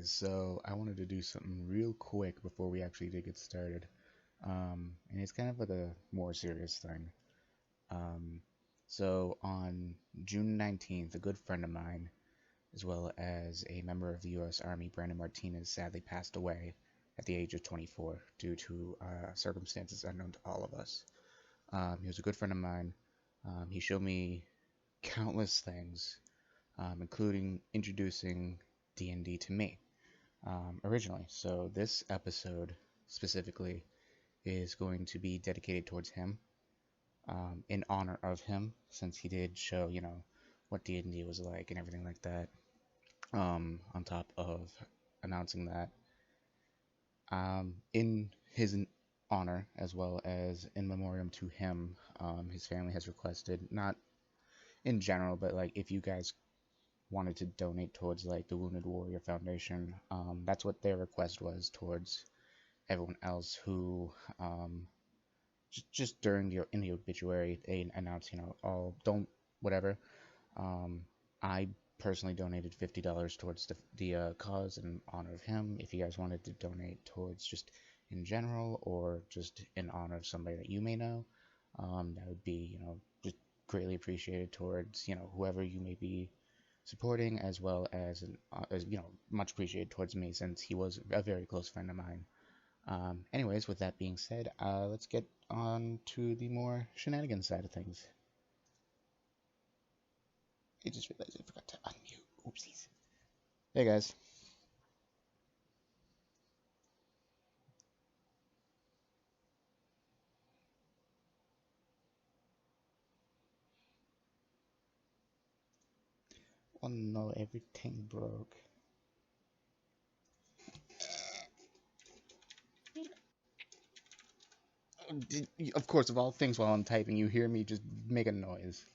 So I wanted to do something real quick before we actually did get started. And it's kind of like a more serious thing. Um, so on June 19th, a good friend of mine, as well as a member of the U.S. Army, Brandon Martinez, sadly passed away at the age of 24 due to circumstances unknown to all of us. He was a good friend of mine. He showed me countless things, including introducing D&D to me. Originally. So this episode specifically is going to be dedicated towards him, in honor of him, since he did show, what D&D was like and everything like that. On top of announcing that, in his honor as well as in memoriam to him, his family has requested, not in general, but like if you guys wanted to donate towards like the Wounded Warrior Foundation, that's what their request was towards everyone else who just during in the obituary they announced, all don't whatever. I personally donated $50 towards the cause in honor of him. If you guys wanted to donate towards just in general or just in honor of somebody that you may know, that would be, just greatly appreciated towards, whoever you may be supporting, as well as much appreciated towards me since he was a very close friend of mine. Anyways, with that being said, let's get on to the more shenanigans side of things. I just realized I forgot to unmute. Oopsies. Hey guys. Oh no, everything broke. Of course, of all things, while I'm typing, you hear me just make a noise.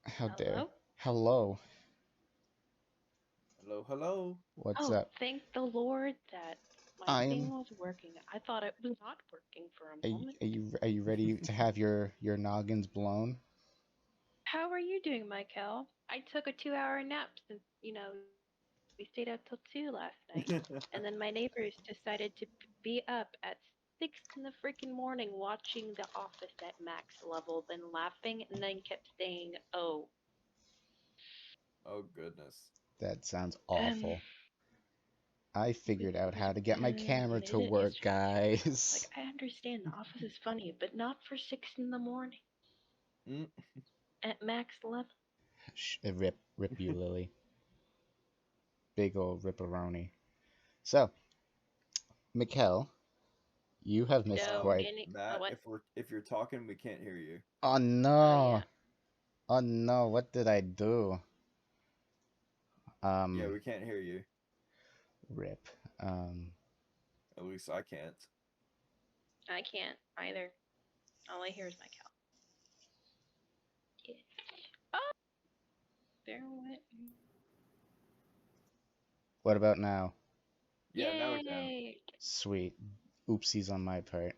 How dare. Hello? Hello. Hello, hello. What's Oh, up? thank the Lord that my thing I'm. was working. I thought it was not working for Are a you, moment. are you are you ready to have your noggins blown? How are you doing, Michael? I took a 2-hour nap since, we stayed up till 2 last night. And then my neighbors decided to be up at 6 in the freaking morning watching The Office at max level, then laughing, and then kept saying, oh. Oh goodness. That sounds Um, awful. I figured out how to get my camera to it's work, like, guys. I understand The Office is funny, but not for 6 in the morning Mm. at max level. Rip you, Lily. Big old ripperoni. So, Mikkel, you have missed So, quite. Matt, what? if you're talking, we can't hear you. Oh Yeah. no! Oh no! What did I do? Yeah, Um, we can't hear you. rip. Um, At least I can't. I can't either. All I hear is my cow. Yeah. Oh, there went. what about now? Yeah, now we can. Yay! Sweet. Oopsies on my part.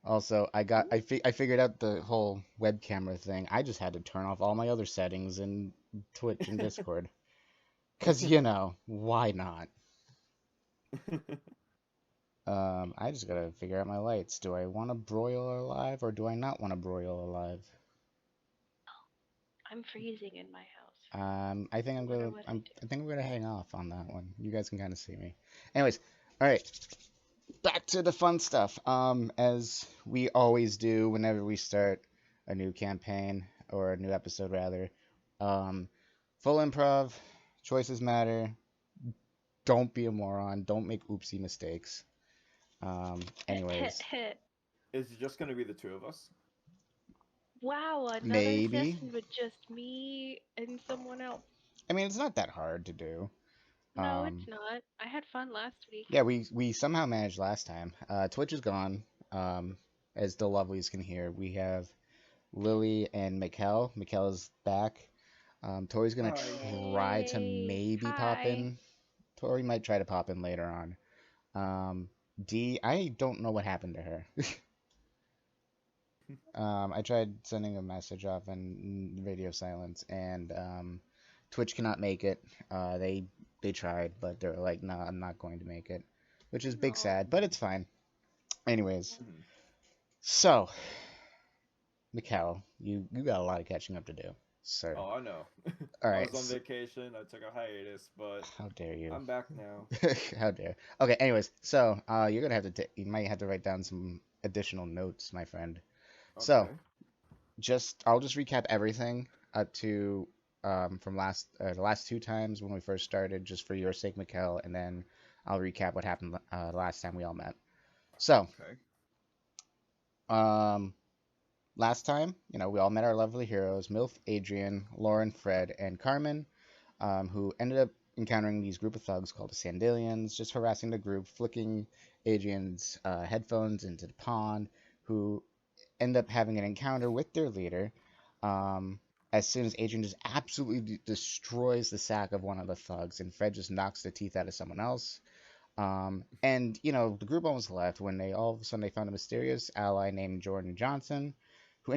Also, Ooh. I figured out the whole web camera thing. I just had to turn off all my other settings in Twitch and Discord. Cause why not? I just gotta figure out my lights. Do I want a broiler alive or do I not want a broiler alive? I'm freezing in my house. I think No I'm matter gonna what I I'm do. I think I'm gonna hang off on that one. You guys can kind of see me. Anyways, all right, back to the fun stuff. As we always do whenever we start a new campaign or a new episode rather. Um, full improv, choices matter. Don't be a moron. Don't make oopsie mistakes. Anyways, Is it just gonna be the two of us? Wow, another maybe. session with just me and someone else. I mean, it's not that hard to do. No, it's Um, not. I had fun last week. yeah, we somehow managed last time. Twitch is gone. Um, as the lovelies can hear, we have Lily and Mikkel. Mikkel is back. Tori's gonna Hi. try to Yay! maybe pop Hi. in. Tori might try to pop in later on. Um, D, I don't know what happened to her. I tried sending a message off in radio silence, and Twitch cannot make it. They They tried, but they were like, "No, I'm not going to make it," which is big No. sad, but it's fine. Anyways, Mhm. so Mikhail, you got a lot of catching up to do, sir. Oh, I know. All I right, was on vacation. I took a hiatus, but how dare you? I'm back now. How dare? Okay, anyways, so you're gonna have to you might have to write down some additional notes, my friend. So Okay. just I'll just recap everything up to from the last two times when we first started, just for your sake, Mikkel, and then I'll recap what happened last time we all met. So Okay. um, last time, we all met our lovely heroes, Milf, Adrian, Lauren, Fred, and Carmen, who ended up encountering these group of thugs called the Sandalians, just harassing the group, flicking Adrian's headphones into the pond, who end up having an encounter with their leader. Um, as soon as Adrian just absolutely destroys the sack of one of the thugs, and Fred just knocks the teeth out of someone else. And the group almost left when they all of a sudden they found a mysterious ally named Jordan Johnson, who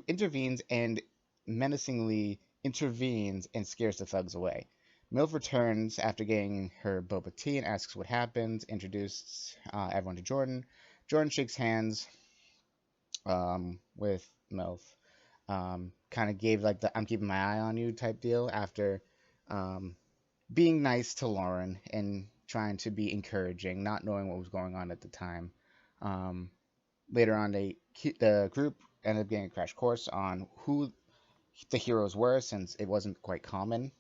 intervenes and menacingly intervenes and scares the thugs away. Milf returns after getting her boba tea and asks what happened, introduces everyone to Jordan. Jordan shakes hands with Milf. Kind of gave like the "I'm keeping my eye on you" type deal after um, being nice to Lauren and trying to be encouraging, not knowing what was going on at the time. Um, Later on, the group ended up getting a crash course on who the heroes were, since it wasn't quite common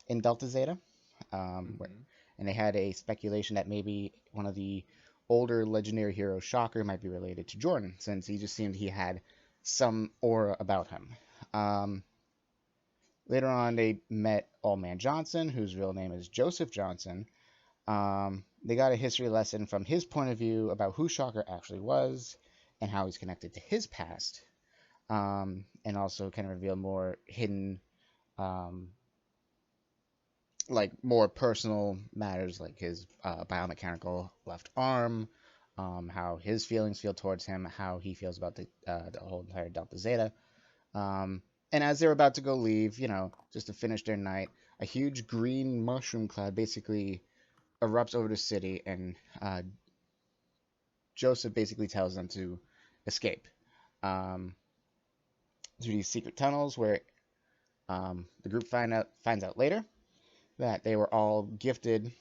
in Delta-Zeta. Mhm. And they had a speculation that maybe one of the older legendary heroes, Shocker, might be related to Jordan, since he just seemed he had some aura about him. Um, Later on, they met Old Man Johnson, whose real name is Joseph Johnson. They got a history lesson from his point of view about who Shocker actually was and how he's connected to his past, and also kind of reveal more hidden, um, like more personal matters, like his biomechanical left arm, how his feelings feel towards him, how he feels about the whole entire Delta Zeta. Um, and as they're about to go leave, just to finish their night, a huge green mushroom cloud basically erupts over the city, and Joseph basically tells them to escape um, through these secret tunnels, where the group finds out later that they were all gifted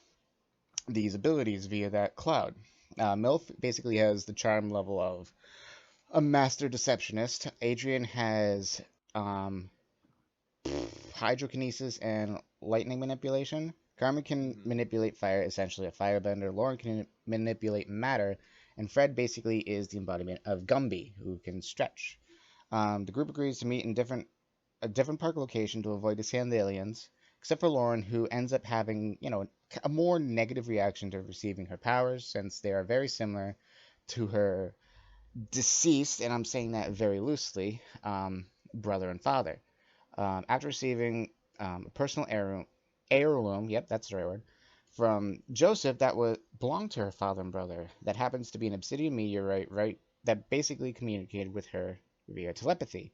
these abilities via that cloud. Milf basically has the charm level of a master deceptionist. Adrian has um, hydrokinesis and lightning manipulation. Carmen can Mhm. manipulate fire, essentially a firebender. Lauren can manipulate matter. And Fred basically is the embodiment of Gumby, who can stretch. The group agrees to meet in a different park location to avoid the sand aliens, except for Lauren, who ends up having, a more negative reaction to receiving her powers, since they are very similar to her deceased, and I'm saying that very loosely, brother and father. After receiving a personal heirloom, yep, that's the right word, from Joseph that belonged to her father and brother, that happens to be an obsidian meteorite, right? That basically communicated with her via telepathy,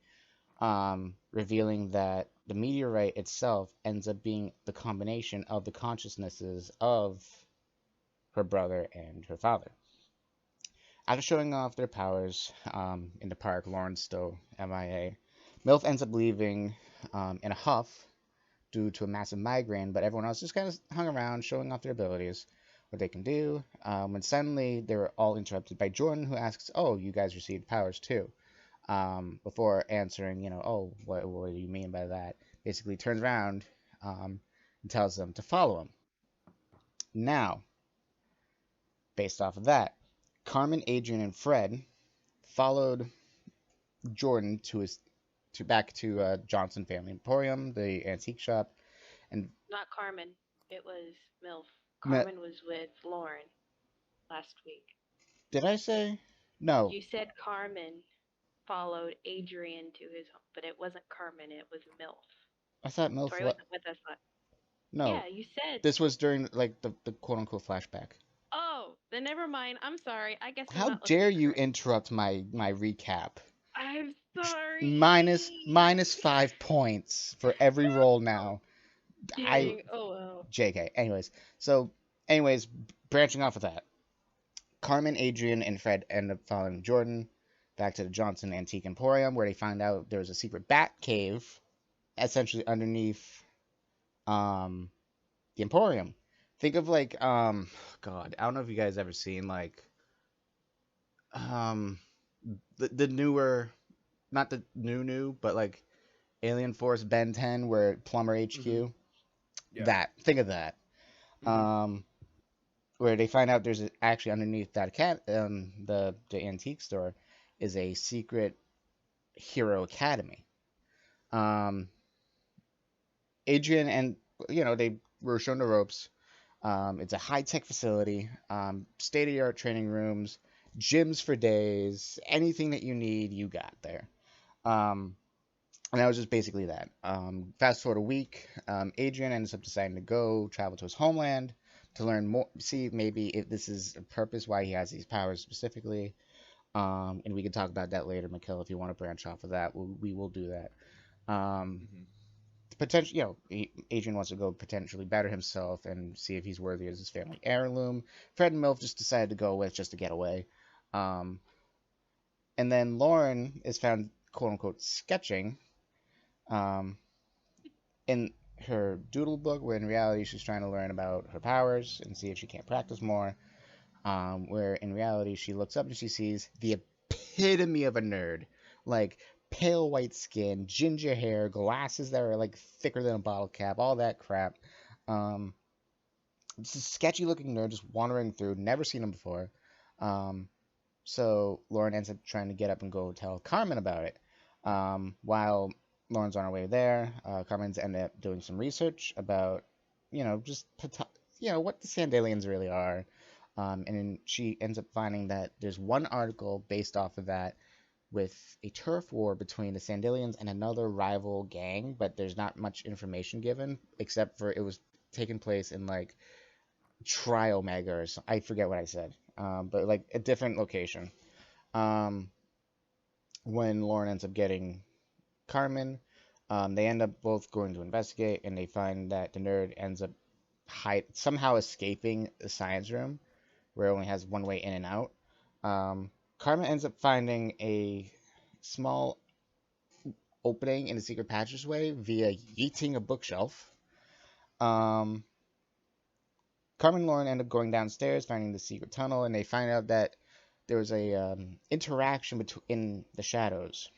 revealing that the meteorite itself ends up being the combination of the consciousnesses of her brother and her father. After showing off their powers in the park, Lauren's still MIA. Milf ends up leaving in a huff due to a massive migraine, but everyone else just kind of hung around, showing off their abilities, what they can do. When suddenly they were all interrupted by Jordan, who asks, "Oh, you guys received powers too?" Before answering, "Oh, what do you mean by that?" Basically turns around and tells them to follow him. Now, based off of that, Carmen, Adrian, and Fred followed Jordan to back to Johnson Family Emporium, the antique shop, and Not Carmen. It was MILF. met. Carmen was with Lauren last week. Did I say no? You said Carmen followed Adrian to his home, but it wasn't Carmen. It was MILF. I thought Milf. Tori wasn't with us last. No, Yeah, you said. this was during like the quote unquote flashback. Oh, then never mind. I'm sorry. I guess I'm How not dare listening you correct. interrupt my recap? I'm Minus sorry. minus 5 points for every roll Oh, now. I Dang. Oh well. JK. Anyways, branching off of that, Carmen, Adrian, and Fred end up following Jordan back to the Johnson Antique Emporium, where they find out there was a secret bat cave essentially underneath um the Emporium. Think of like God, I don't know if you guys ever seen like um the newer, not the new, but like Alien Force Ben 10 where Plumber Mm-hmm. HQ. Yeah. That, think of that. Mm-hmm. Um where they find out there's actually underneath that the antique store is a secret hero academy. Um Adrian and they were shown the ropes. It's a high tech facility, state of the art training rooms, gyms for days, anything that you need, you got there. Um, and that was just basically that. Fast forward a week, Adrian ends up deciding to go travel to his homeland to learn more, see maybe if this is a purpose why he has these powers specifically. And we can talk about that later, Mikhail, if you want to branch off of that, we will do that. Um, Mm-hmm. Potentially, Adrian wants to go potentially better himself and see if he's worthy as his family heirloom. Fred and Milf just decided to go with just to get away. Um, and then Lauren is found, quote unquote, sketching um, in her doodle book, where in reality she's trying to learn about her powers and see if she can't practice more. Where in reality she looks up and she sees the epitome of a nerd, like pale white skin, ginger hair, glasses that are like thicker than a bottle cap, all that crap. Um, it's a sketchy looking nerd just wandering through, never seen him before. Um, so Lauren ends up trying to get up and go tell Carmen about it. While Lauren's on her way there, Carmen's ended up doing some research about, just what the Sandalians really are. And then she ends up finding that there's one article based off of that with a turf war between the Sandalians and another rival gang, but there's not much information given except for it was taking place in like Trial Mega or I forget what I said, but like a different location. Um, when Lauren ends up getting Carmen, they end up both going to investigate, and they find that the nerd ends up somehow escaping the science room, where it only has one way in and out. Um, Carmen ends up finding a small opening in the secret passageway via yeeting a bookshelf. Um, Carmen and Lauren end up going downstairs, finding the secret tunnel, and they find out that there was a interaction in the shadows,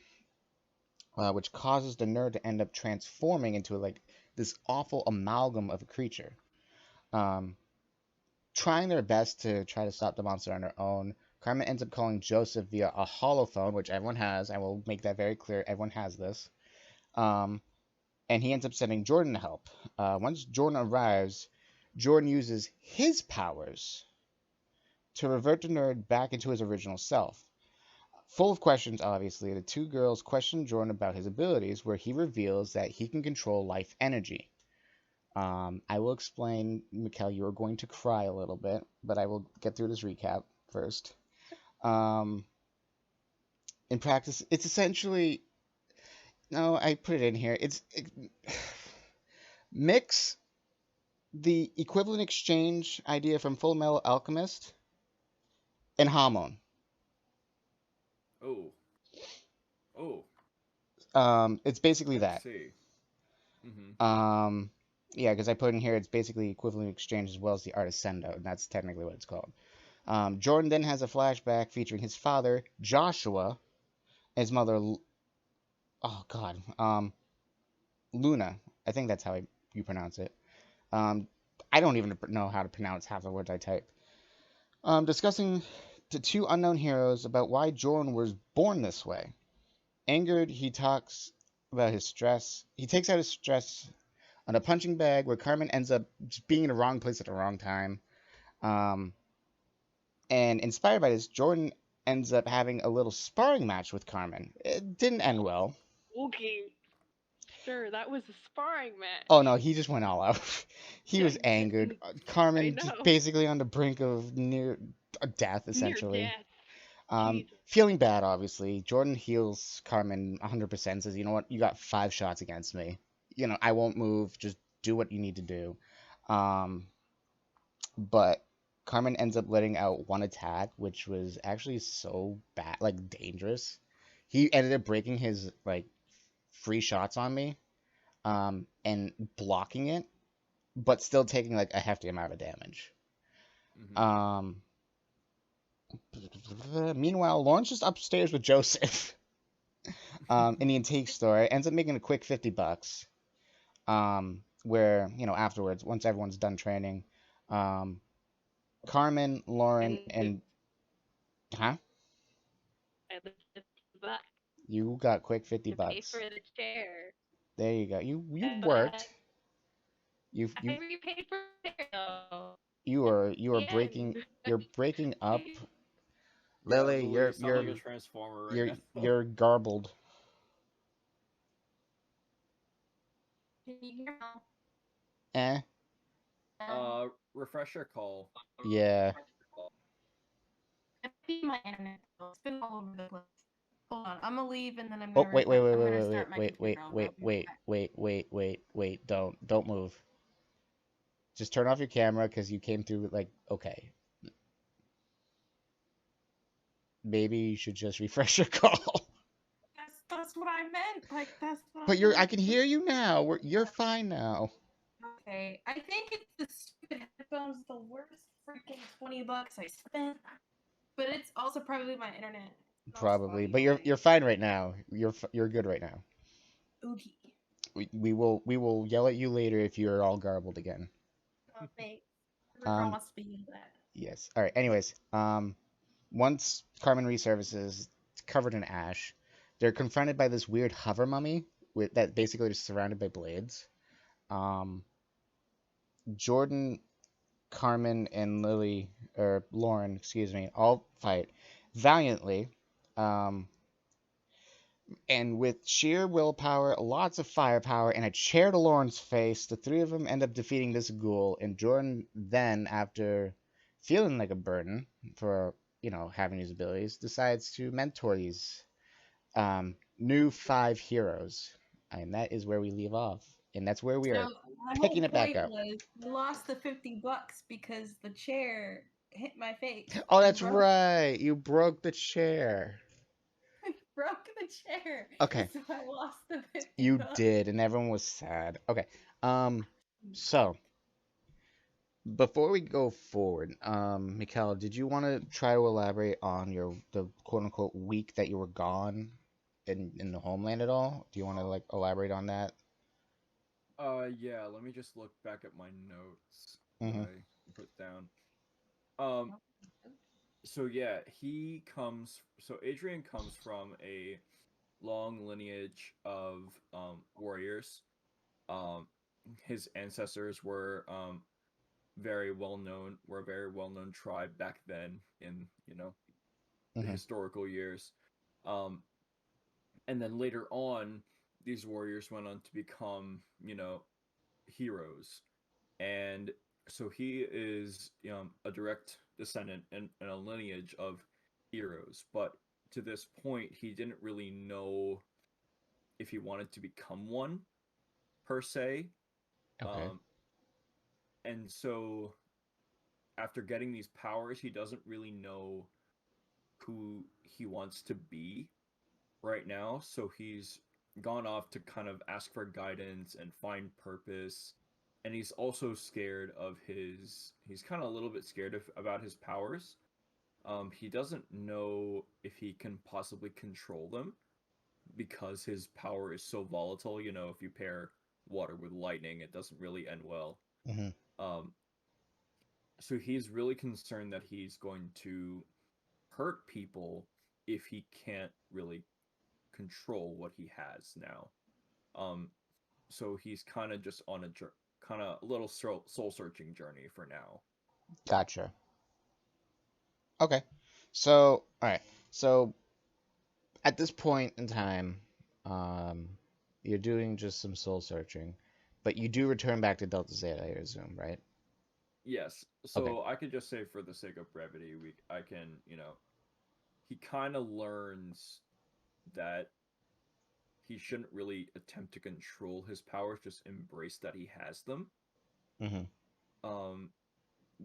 which causes the nerd to end up transforming into like this awful amalgam of a creature. Um, Trying their best to try to stop the monster on their own, Carmen ends up calling Joseph via a holophone, which everyone has. I will make that very clear. Everyone has this. Um, and he ends up sending Jordan to help. Once Jordan arrives, Jordan uses his powers to revert the nerd back into his original self. Full of questions, obviously, the two girls question Jordan about his abilities, where he reveals that he can control life energy. I will explain, Mikkel, you are going to cry a little bit, but I will get through this recap first. Um, in practice, it's essentially, no, I put it in here. Mix the equivalent exchange idea from Full Metal Alchemist and Hamon. Oh. Oh. It's basically I that. see. Mm-hmm. Um, yeah, because I put in here it's basically equivalent exchange as well as the art of sendo, and that's technically what it's called. Jordan then has a flashback featuring his father Joshua, his mother, oh God, Luna. I think that's how you pronounce it. Um, I don't even know how to pronounce half the words I type. Discussing to two unknown heroes about why Jordan was born this way. Angered, he talks about his stress. He takes out his stress on a punching bag where Carmen ends up just being in the wrong place at the wrong time. Um, and inspired by this, Jordan ends up having a little sparring match with Carmen. It didn't end well. Okay. Sure, that was a sparring Oh no, match. he just went all out. He was angered. I Carmen just know. basically on the brink of near death, Near essentially. death. Jesus. Feeling bad, obviously. Jordan heals Carmen 100%, says, you know what, you got 5 shots against me. I won't move. Just do what you need to do. Um, but Carmen ends up letting out one attack, which was actually so bad, like dangerous. He ended up breaking his like free shots on me, and blocking it, but still taking like a hefty amount of damage. Mhm. Um, Meanwhile, Lauren's just upstairs with Joseph, in the antique store. Ends up making a quick $50. Where afterwards, once everyone's done training, um, Carmen, Lauren, And and huh? I lose $50 You got quick 50 to pay bucks. for the chair. There you go. You But worked. You I repaid for the chair though. you are The end. breaking up. Yeah, Lily, Lily, you sound like a transformer right now. you're garbled. Can you hear now? Eh? Refresher call. Yeah. It might be my internet. It's been all over the place. Hold on, I'm gonna leave and then I'm Oh, gonna wait, wait, wait, I'm wait, gonna wait, start wait, my wait, computer. wait, I'll wait, be right wait, back. wait, wait, wait, wait. Don't move. Just turn off your camera because you came through like okay. Maybe you should just refresh your call. That's what I meant. Like that's what But I I meant. can hear you now. You're fine now. Okay, I think it's the stupid headphones. The worst freaking $20 I spent. But it's also probably my internet. And also Probably, but you're Spotify. fine right now. You're good right now. Okay. We will yell at you later if you're all garbled again. Oh, thanks. Every girl Um, wants to be yelled at. yes. All right. Anyways, once Carmen resurfaces, covered in ash, they're confronted by this weird hover mummy with that basically is surrounded by blades. Um, Jordan, Carmen, and Lily or Lauren, excuse me, all fight valiantly. Um, and with sheer willpower, lots of firepower, and a chair to Lauren's face, the three of them end up defeating this ghoul. And Jordan then, after feeling like a burden for having these abilities, decides to mentor these new five heroes, and that is where we leave off. And that's where we So are my whole picking it back point up. was I lost the $50 because the chair hit my face Oh, and that's broke right. You broke the chair. broke the chair. Okay, So I lost the 50 you bucks. did, and everyone was sad. Okay, so before we go forward, Mikhail, did you want to try to elaborate on the quote unquote week that you were gone in the homeland at all? Do you want to like elaborate on that? Yeah, let me just look back at my notes that Mm-hmm. I put down. Um, so yeah, Adrian comes from a long lineage of warriors. Um, his ancestors were a very well known tribe back then in the Mm-hmm. historical years. Um, and then later on, these warriors went on to become heroes, and so he is a direct descendant and a lineage of heroes. But to this point, he didn't really know if he wanted to become one per se. Okay. Um, and so after getting these powers, he doesn't really know who he wants to be right now. So he's gone off to kind of ask for guidance and find purpose. And he's also scared of he's kind of a little bit scared about his powers. He doesn't know if he can possibly control them because his power is so volatile. If you pair water with lightning, it doesn't really end well. Mm-hmm. Um, so he's really concerned that he's going to hurt people if he can't really control what he has now. Um, so he's kind of just on a kind of a little soul searching journey for now. Gotcha. Okay. So, all right. So at this point in time, um, you're doing just some soul searching, but you do return back to Delta Zeta, I assume, right? Yes, Okay. so I could just say for the sake of brevity, I can he kind of learns that he shouldn't really attempt to control his powers, just embrace that he has them. Mm-hmm. Um,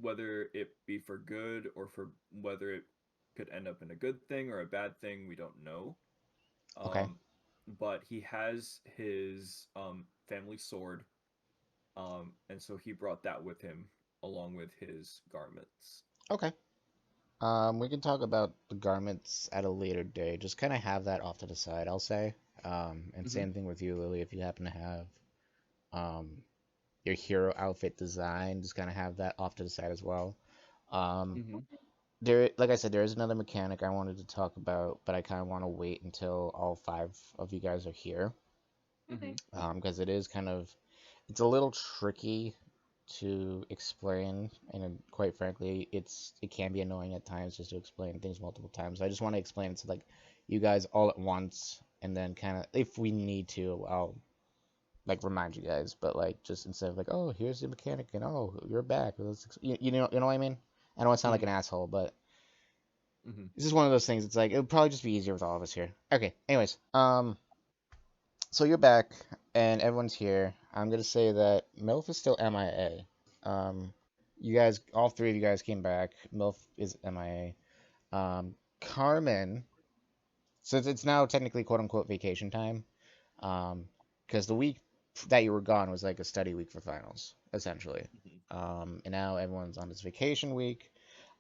whether it be for good or for whether it could end up in a good thing or a bad thing, we don't know. Okay. Um, but he has his family sword, and so he brought that with him along with his garments. Okay. We can talk about the garments at a later day. Just kind of have that off to the side, I'll say. And Mm-hmm. same thing with you, Lily. If you happen to have um, your hero outfit design, just kind of have that off to the side as well. Um, Mm-hmm. there, like I said, there is another mechanic I wanted to talk about, but I kind of want to wait until all five of you guys are here, Mm-hmm. Okay. because it is kind of, it's a little tricky to explain, and quite frankly, it can be annoying at times just to explain things multiple times. I just want to explain it to like you guys all at once, and then kind of if we need to, I'll like remind you guys. But like just instead of like, oh, here's the mechanic, and oh, you're back. You know what I mean? I don't want to sound like Mm-hmm. an asshole, but Mm-hmm. this is one of those things. It's like it would probably just be easier with all of us here. Okay. Anyways, so you're back, and everyone's here. I'm gonna say that MILF is still MIA. You guys, all three of you guys came back. MILF is MIA. Carmen, since it's now technically quote unquote vacation time, because the week that you were gone was like a study week for finals, essentially. Mm-hmm. And now everyone's on this vacation week.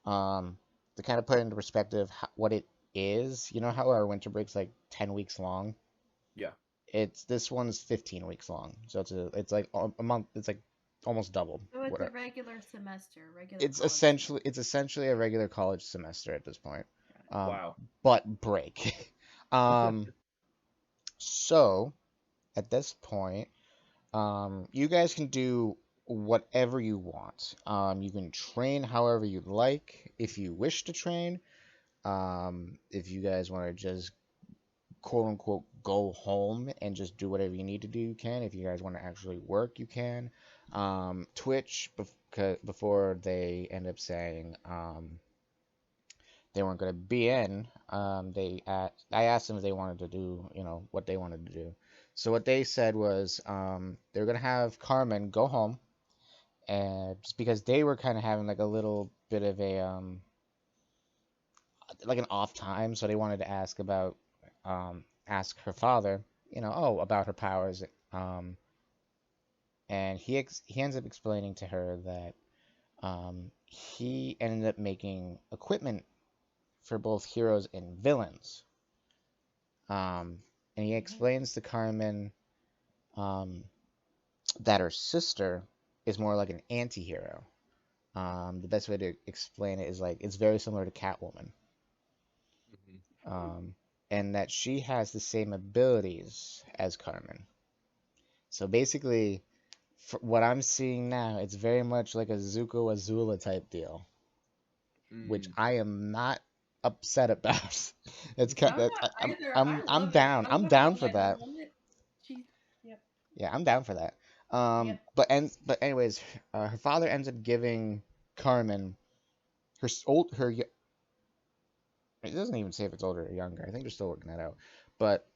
Um, to kind of put into perspective what it is, you know how our winter break's like 10 weeks long? Yeah. It's this one's 15 weeks long, so it's like a month. It's like almost double. So it's a Whatever. regular semester, regular It's college essentially a regular college semester at this point, semester. um, Wow. but break. um, so at this point, you guys can do whatever you want. You can train however you like if you wish to train. If you guys want to just quote unquote go home and just do whatever you need to do, you can. If you guys want to actually work, you can. Twitch, before they end up saying they weren't going to be in, I asked them if they wanted to do, what they wanted to do. So what they said was they're going to have Carmen go home, and just because they were kind of having like a little bit of a like an off time, so they wanted to ask her father, about her powers. And he ends up explaining to her that he ended up making equipment for both heroes and villains. And he explains to Carmen um, that her sister is more like an anti-hero. The best way to explain it is like it's very similar to Catwoman. Mm-hmm. And that she has the same abilities as Carmen. So basically, for what I'm seeing now, it's very much like a Zuko Azula type deal, which Mm. I am not upset about. It's I'm kind that not either. I'm I love it. down. I'm I'm gonna down be for like, I that. love it. She's yep. Yeah, I'm down for that. Yep. But anyways, her father ends up giving Carmen her old her. It doesn't even say if it's older or younger. I think they're still working that out. But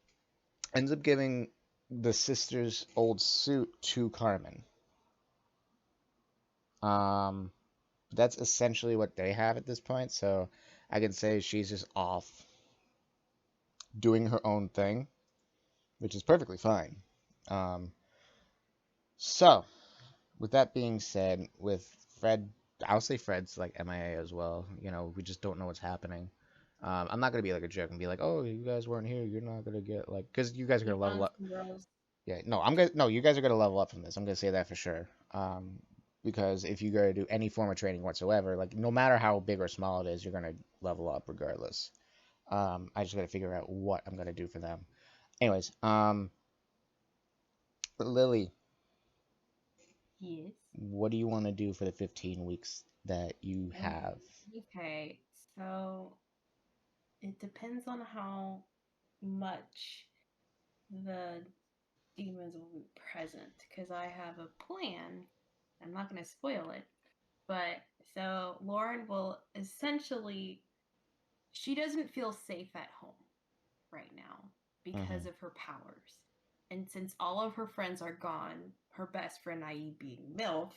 ends up giving the sister's old suit to Carmen. Um, that's essentially what they have at this point. So I could say she's just off doing her own thing, which is perfectly fine. Um, so with that being said, with Fred, I'll say Fred's like MIA as well. We just don't know what's happening. I'm not gonna be like a jerk and be like, "Oh, you guys weren't here. You're not gonna get like," because you guys are He gonna level found up. some girls. Yeah, no, I'm gonna no, you guys are gonna level up from this. I'm gonna say that for sure. Because if you gotta do any form of training whatsoever, like no matter how big or small it is, you're gonna level up regardless. I just gotta figure out what I'm gonna do for them. Anyways, Lily, Yes. what do you want to do for the 15 weeks that you have? Okay. So it depends on how much the demons will be present because I have a plan. I'm not going to spoil it. But so Lauren will essentially, she doesn't feel safe at home right now because Mhm. of her powers. And since all of her friends are gone, her best friend, i.e., being MILF,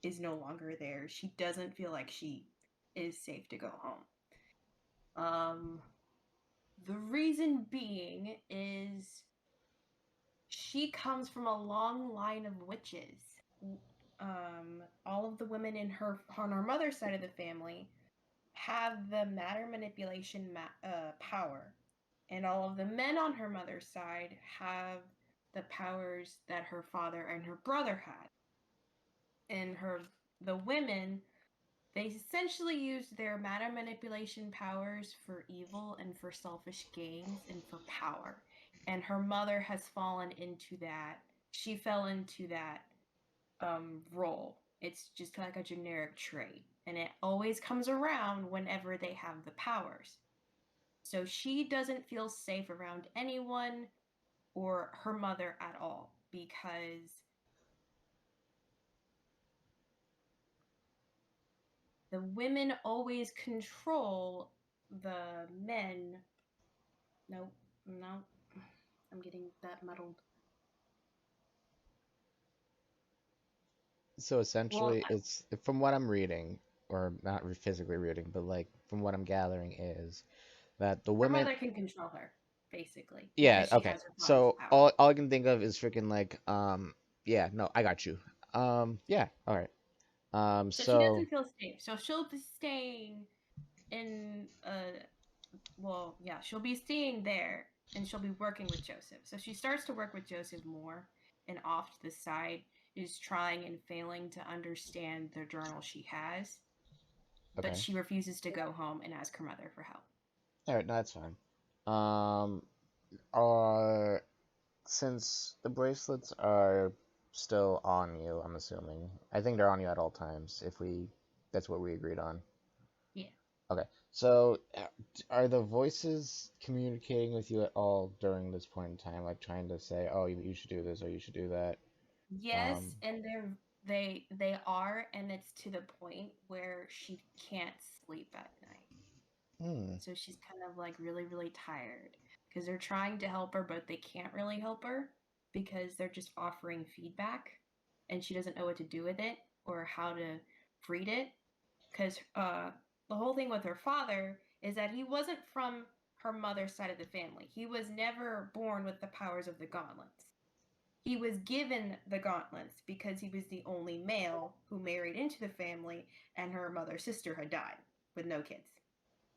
is no longer there. She doesn't feel like she is safe to go home. The reason being is she comes from a long line of witches. All of the women on her mother's side of the family have the matter manipulation power, and all of the men on her mother's side have the powers that her father and her brother had. And the women, they essentially used their matter manipulation powers for evil and for selfish gains and for power. And her mother has fallen into that. She fell into that role. It's just like a generic trait. And it always comes around whenever they have the powers. So she doesn't feel safe around anyone or her mother at all because the women always control the men. No, no, I'm getting that muddled. So Well, essentially, it's from what I'm reading, or not physically reading, but like from what I'm gathering is that the her women. mother can control her, basically, Yeah, because she okay. has her father's So power. all I can think of is freaking like yeah, no, I got you. Yeah, all right. So she So doesn't feel safe. So she'll be staying in well, yeah, she'll be staying there and she'll be working with Joseph. So she starts to work with Joseph more, and off to the side is trying and failing to understand the journal she has, but okay. she refuses to go home and ask her mother for help. All right, no, that's fine. Um uh since the bracelets are still on you, I'm assuming. I think they're on you at all times if we that's what we agreed on. Yeah. Okay. So, are the voices communicating with you at all during this point in time, like trying to say, "Oh, you should do this or you should do that"? Um, Yes, and they are, and it's to the point where she can't sleep at night. hmm, So she's kind of like really, really tired because they're trying to help her, but they can't really help her because they're just offering feedback and she doesn't know what to do with it or how to read it. Because the whole thing with her father is that he wasn't from her mother's side of the family. He was never born with the powers of the gauntlets. He was given the gauntlets because he was the only male who married into the family and her mother's sister had died with no kids.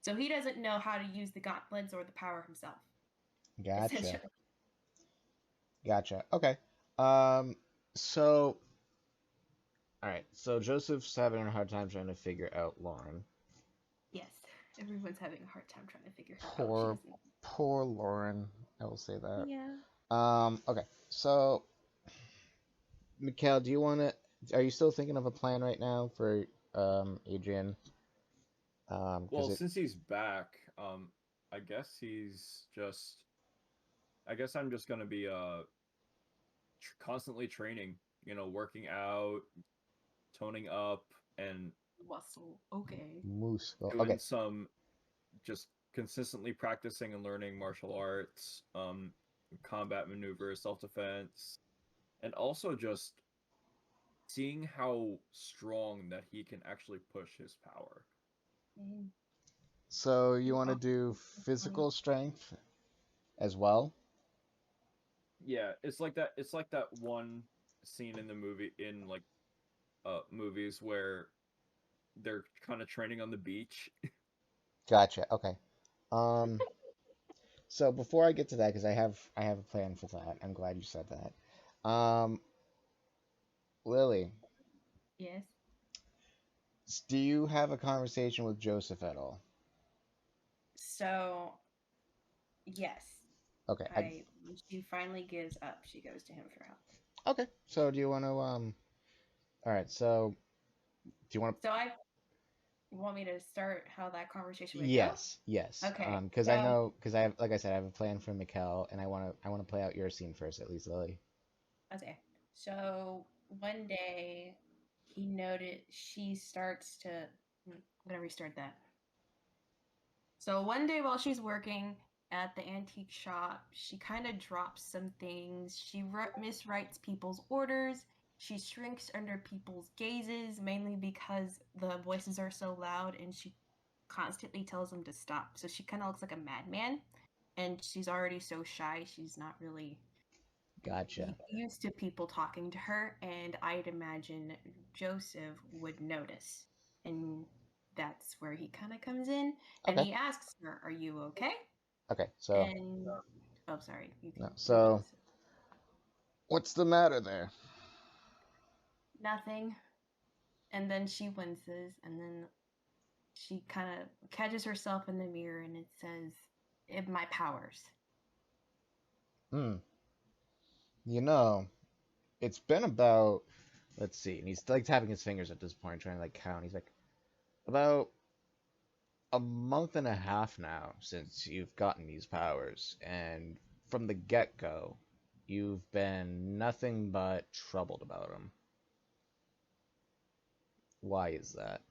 So he doesn't know how to use the gauntlets or the power himself, gotcha, essentially. gotcha. Okay. Um, so, all right. So Joseph's having a hard time trying to figure out Lauren. Yes, everyone's having a hard time trying to figure her out. She Poor, doesn't. poor Lauren. I will say that. Yeah. Okay. So, Mikhail, do you want to? Are you still thinking of a plan right now for Adrian? Because Well, it since he's back, I guess he's just. I guess I'm just gonna be constantly training. You know, working out, toning up, and Muscle. Okay. moose. doing Okay. some just consistently practicing and learning martial arts, combat maneuvers, self defense, and also just seeing how strong that he can actually push his power. Mm. So you want to Oh, do that's funny. physical strength as well? Yeah, it's like that. It's like that one scene in the movie in like movies where they're kind of training on the beach. Gotcha. Okay. Um, so before I get to that, because I have a plan for that. I'm glad you said that. Lily, Yes. do you have a conversation with Joseph at all? So, yes. Okay. When she finally gives up, she goes to him for help. Okay. So do you want to All right. So do you want to? So you want me to start how that conversation would go? Yes. Yes. Okay. Because I So, know because I have like I said I have a plan for Mikkel, and I want to play out your scene first at least, Lily. okay. So one day he noted she starts to. I'm gonna restart that. So one day while she's working, at the antique shop. She kind of drops some things. She miswrites people's orders. She shrinks under people's gazes, mainly because the voices are so loud and she constantly tells them to stop. So she kind of looks like a madman. And she's already so shy, she's not really Gotcha. used to people talking to her. And I'd imagine Joseph would notice. And that's where he kind of comes in. And Okay. he asks her, "Are you okay?" Okay. So And oh, sorry, you no. can do So Joseph. what's the matter there? Nothing. And then she winces, and then she kind of catches herself in the mirror, and it says, "My powers." Hmm. You know, it's been about, let's see, and he's like tapping his fingers at this point, trying to like count. He's like, about a month and a half now since you've gotten these powers, and from the get-go, you've been nothing but troubled about them. Why is that?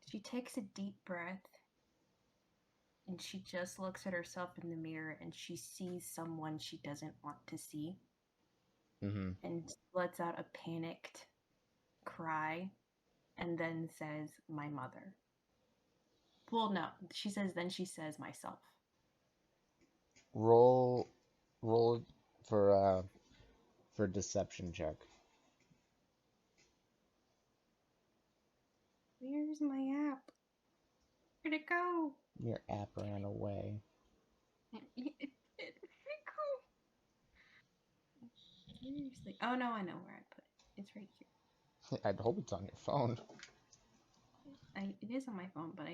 She takes a deep breath, and she just looks at herself in the mirror, and she sees someone she doesn't want to see, Mm-hmm. and lets out a panicked cry, and then says, "My mother." Well, no, she says, "Myself." Roll, roll for deception check. Where's my app? Where'd it go? Your app ran away. It's seriously. Oh no, I know where I put it. It's right here. I'd hope it's on your phone. It is on my phone, but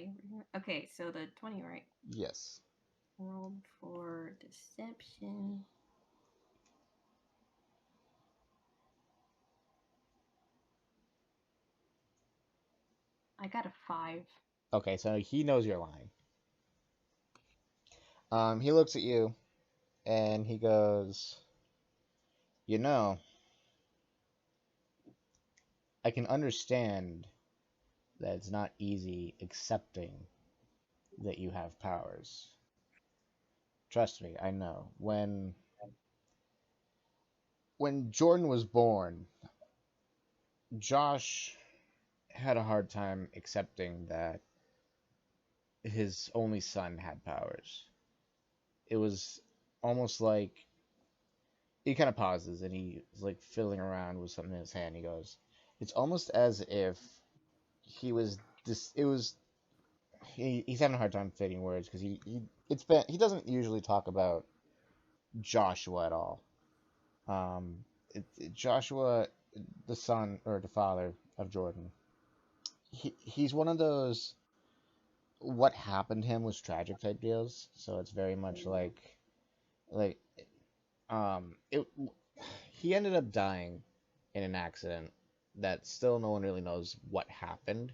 okay. So the 20, right? Yes. Rolled for deception. I got a 5. Okay, so he knows you're lying. He looks at you and he goes, "You know, I can understand that it's not easy accepting that you have powers. Trust me, I know. When Jordan was born, Josh had a hard time accepting that his only son had powers. It was almost like he kind of pauses and he's like fiddling around with something in his hand. He goes, "It's almost as if he was this. It was he's having a hard time fitting words because he doesn't usually talk about Joshua at all. Joshua, the son or the father of Jordan, he's one of those what happened to him was tragic type deals. So it's very much like it. He ended up dying in an accident that still no one really knows what happened.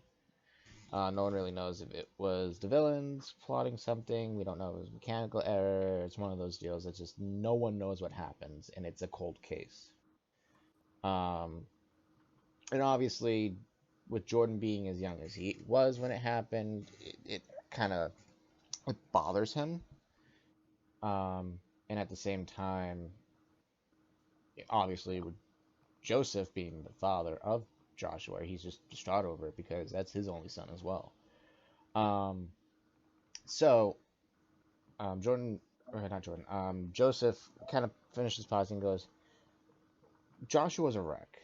No one really knows if it was the villains plotting something. We don't know if it was mechanical error. It's one of those deals that just no one knows what happens, and it's a cold case. Um, and obviously, with Jordan being as young as he was when it happened, it kind of it bothers him. And at the same time, obviously, with Joseph being the father of Joshua, he's just distraught over it because that's his only son as well. Um, so Jordan, or not Jordan, Joseph kind of finishes pausing and goes, Joshua's a wreck.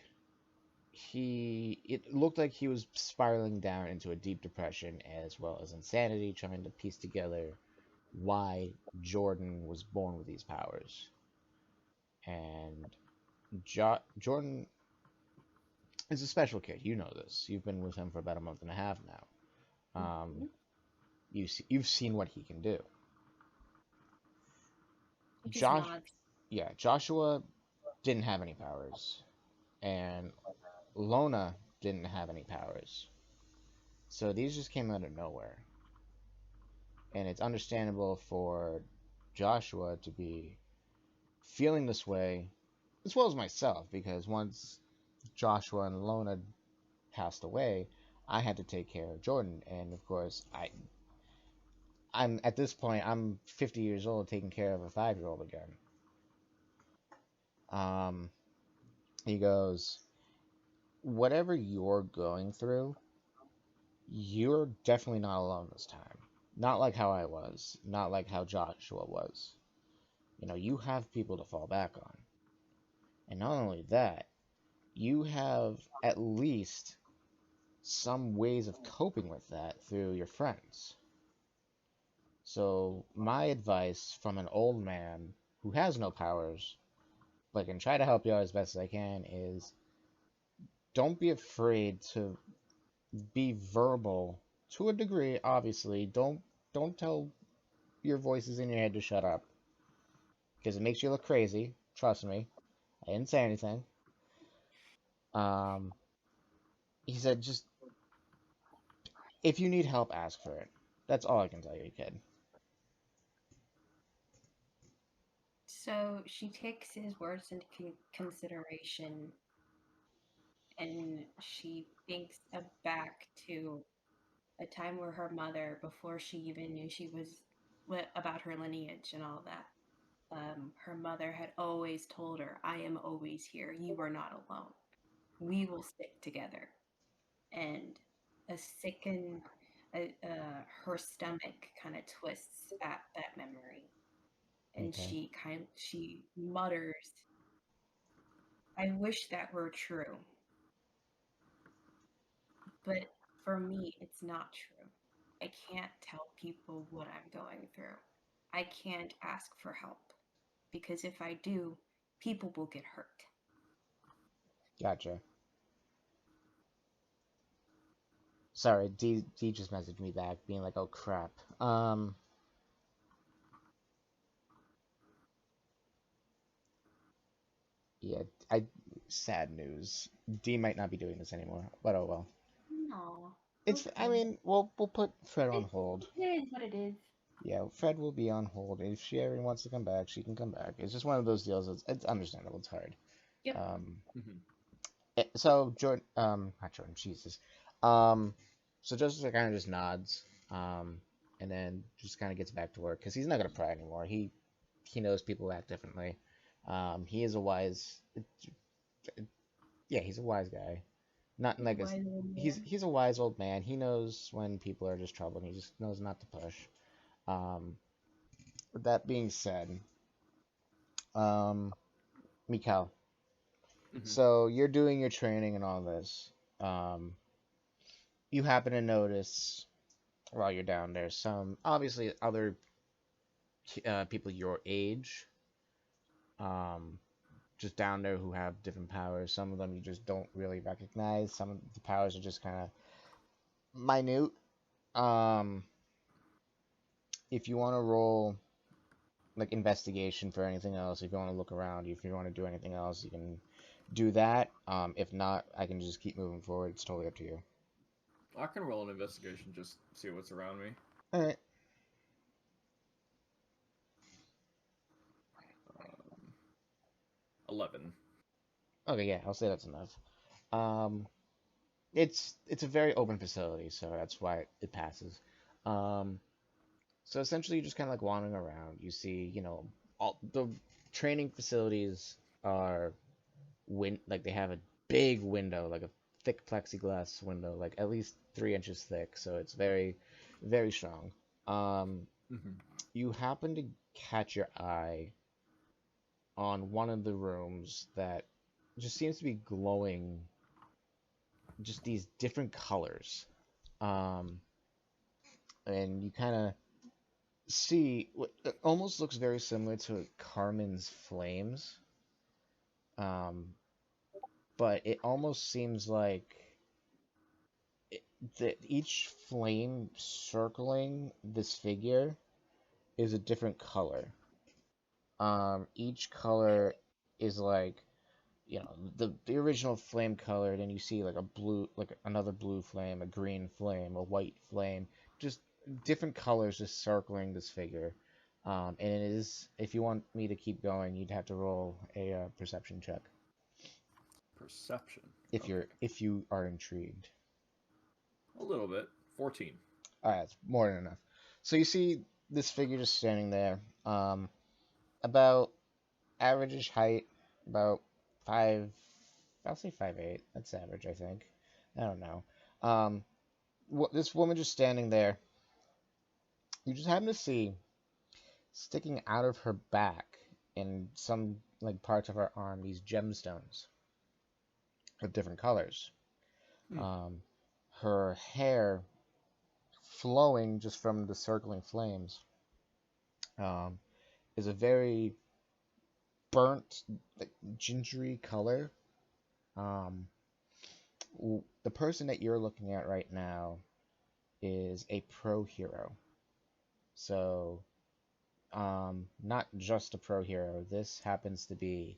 It looked like he was spiraling down into a deep depression as well as insanity, trying to piece together why Jordan was born with these powers. And Jordan is a special kid. You know this. You've been with him for about a month and a half now. Mm-hmm. You've seen what he can do. He just Josh, nods. yeah, Joshua didn't have any powers, and Lona didn't have any powers. So these just came out of nowhere. And it's understandable for Joshua to be feeling this way, as well as myself, because once Joshua and Lona passed away, I had to take care of Jordan, and of course, I'm at this point, I'm 50 years old taking care of a 5-year-old again. Um, he goes, whatever you're going through, you're definitely not alone this time. Not like how I was, not like how Joshua was. You know, you have people to fall back on. And not only that, you have at least some ways of coping with that through your friends. So, my advice from an old man who has no powers, but can try to help you out as best as I can, is don't be afraid to be verbal to a degree, obviously. Don't tell your voices in your head to shut up because it makes you look crazy. Trust me. I didn't say anything. Um, he said, just if you need help, ask for it. That's all I can tell you, kid. So she takes his words into consideration, and she thinks back to a time where her mother, before she even knew she was about her lineage and all that, her mother had always told her, "I am always here. You are not alone. We will stick together." And a sicken, her stomach kind of twists at that memory, and Okay. she mutters, "I wish that were true, but for me, it's not true. I can't tell people what I'm going through. I can't ask for help because if I do, people will get hurt." Gotcha. Sorry, D just messaged me back, being like, "Oh crap." Yeah, I sad news. D might not be doing this anymore, but oh well. No, It's. I okay. mean, we'll put Fred on hold. It is what it is. Yeah, Fred will be on hold. If she ever wants to come back, she can come back. It's just one of those deals. It's understandable. It's hard. Yep. Um, Hmm. so Jordan, not Jordan, Jesus. Um, so Joseph kind of just nods, and then just kind of gets back to work because he's not gonna pry anymore. He knows people act differently. He is a wise, yeah, he's a wise guy. Not He's a like a, wise old man. he's a wise old man. He knows when people are just trouble, and he just knows not to push. Um, with that being said, um, Mikal, Hmm. so you're doing your training and all this. You happen to notice while you're down there some obviously other people your age, um, just down there who have different powers. Some of them you just don't really recognize. Some of the powers are just kind of minute. Um, if you want to roll like investigation for anything else, if you want to look around, if you want to do anything else, you can do that. If not, I can just keep moving forward. It's totally up to you. I can roll an investigation, just see what's around me. All right. 11. Okay, yeah, I'll say that's enough. Um, it's a very open facility, so that's why it passes. Um, so essentially, you're just kind of like wandering around. You see, all the training facilities are like they have a big window, like a thick plexiglass window, like at least 3 inches thick. So it's very, very strong. Um, Hmm. you happen to catch your eye on one of the rooms that just seems to be glowing, just these different colors. Um, and you kind of see what it almost looks very similar to Carmen's flames. Um, but it almost seems like that each flame circling this figure is a different color. Each color is like, the original flame color, then you see like a blue, like another blue flame, a green flame, a white flame, just different colors just circling this figure. And it is, if you want me to keep going, you'd have to roll a perception check Perception. if Okay. you are intrigued. A little bit. 14. All right, it's more than enough. So you see this figure just standing there, about average height, about five, I'll say 5'8". That's average, I think. I don't know. Um, this woman just standing there. You just happen to see sticking out of her back and some like parts of her arm these gemstones of different colors. Hmm. Um, her hair flowing just from the circling flames um, is a very burnt, like, gingery color. Um, the person that you're looking at right now is a pro hero. So, not just a pro hero. This happens to be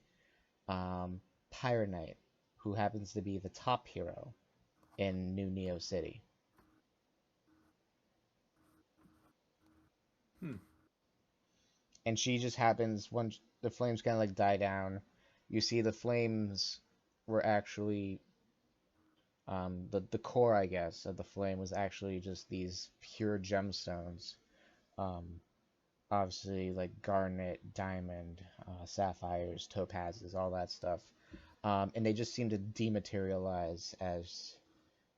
um, Pyronite, who happens to be the top hero in New Neo City. Hmm. And she just happens, once the flames kind of like die down, you see the flames were actually the core, I guess, of the flame was actually just these pure gemstones. Um, Obviously, like garnet, diamond, sapphires, topazes, all that stuff. And they just seem to dematerialize as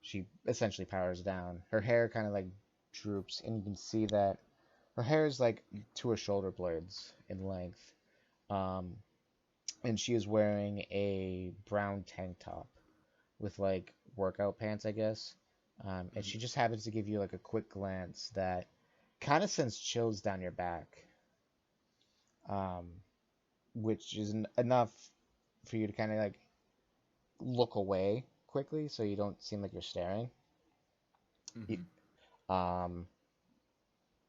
she essentially powers down. Her hair kind of like droops, and you can see that her hair is like to her shoulder blades in length. Um, and she is wearing a brown tank top with like workout pants, I guess. And Mhm. she just happens to give you like a quick glance that kind of sends chills down your back, um, which is enough for you to kind of like look away quickly so you don't seem like you're staring. You, Mhm. um,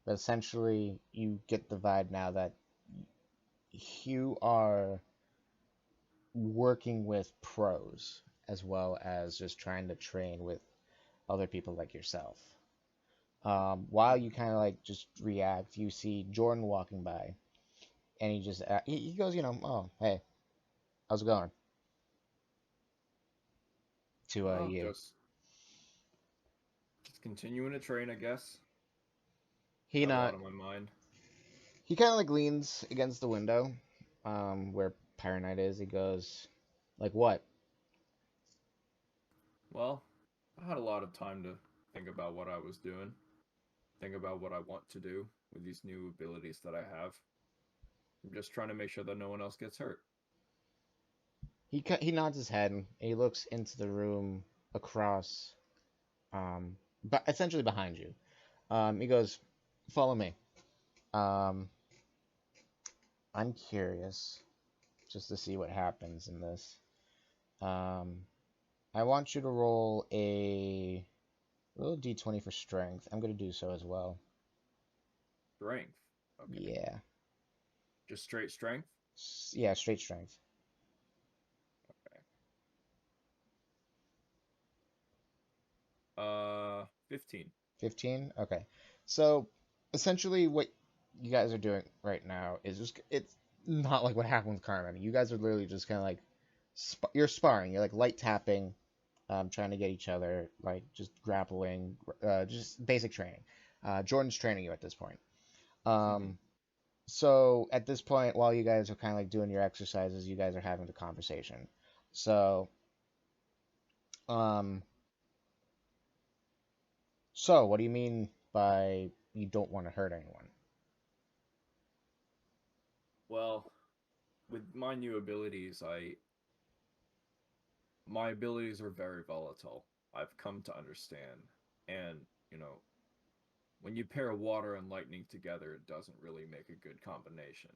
but essentially, you get the vibe now that you are working with pros as well as just trying to train with other people like yourself. While you kind of like just react, you see Jordan walking by, and he just he goes, oh, hey, how's it going? To Oh, you. just continuing to train, I guess. He Got a lot not on my mind. he kind of like leans against the window, where Pyronite is. He goes, like what? Well, I had a lot of time to think about what I was doing, think about what I want to do with these new abilities that I have. I'm just trying to make sure that no one else gets hurt. He nods his head and he looks into the room across, but essentially behind you. He goes, follow me. Um, I'm curious just to see what happens in this. Um, I want you to roll d20 for strength. I'm going to do so as well. Strength. Okay. Yeah. Just straight strength? Yeah, straight strength. Okay. 15. 15? Okay. So, essentially, what you guys are doing right now is just, it's not like what happened with Carmen. You guys are literally just kind of like, you're sparring. You're like light tapping, trying to get each other, like just grappling, just basic training. Jordan's training you at this point. Mm-hmm. Um, so at this point, while you guys are kind of like doing your exercises, you guys are having the conversation. So, um, so what do you mean by you don't want to hurt anyone? Well, with my new abilities, my abilities are very volatile. I've come to understand. And, you know, when you pair water and lightning together, it doesn't really make a good combination.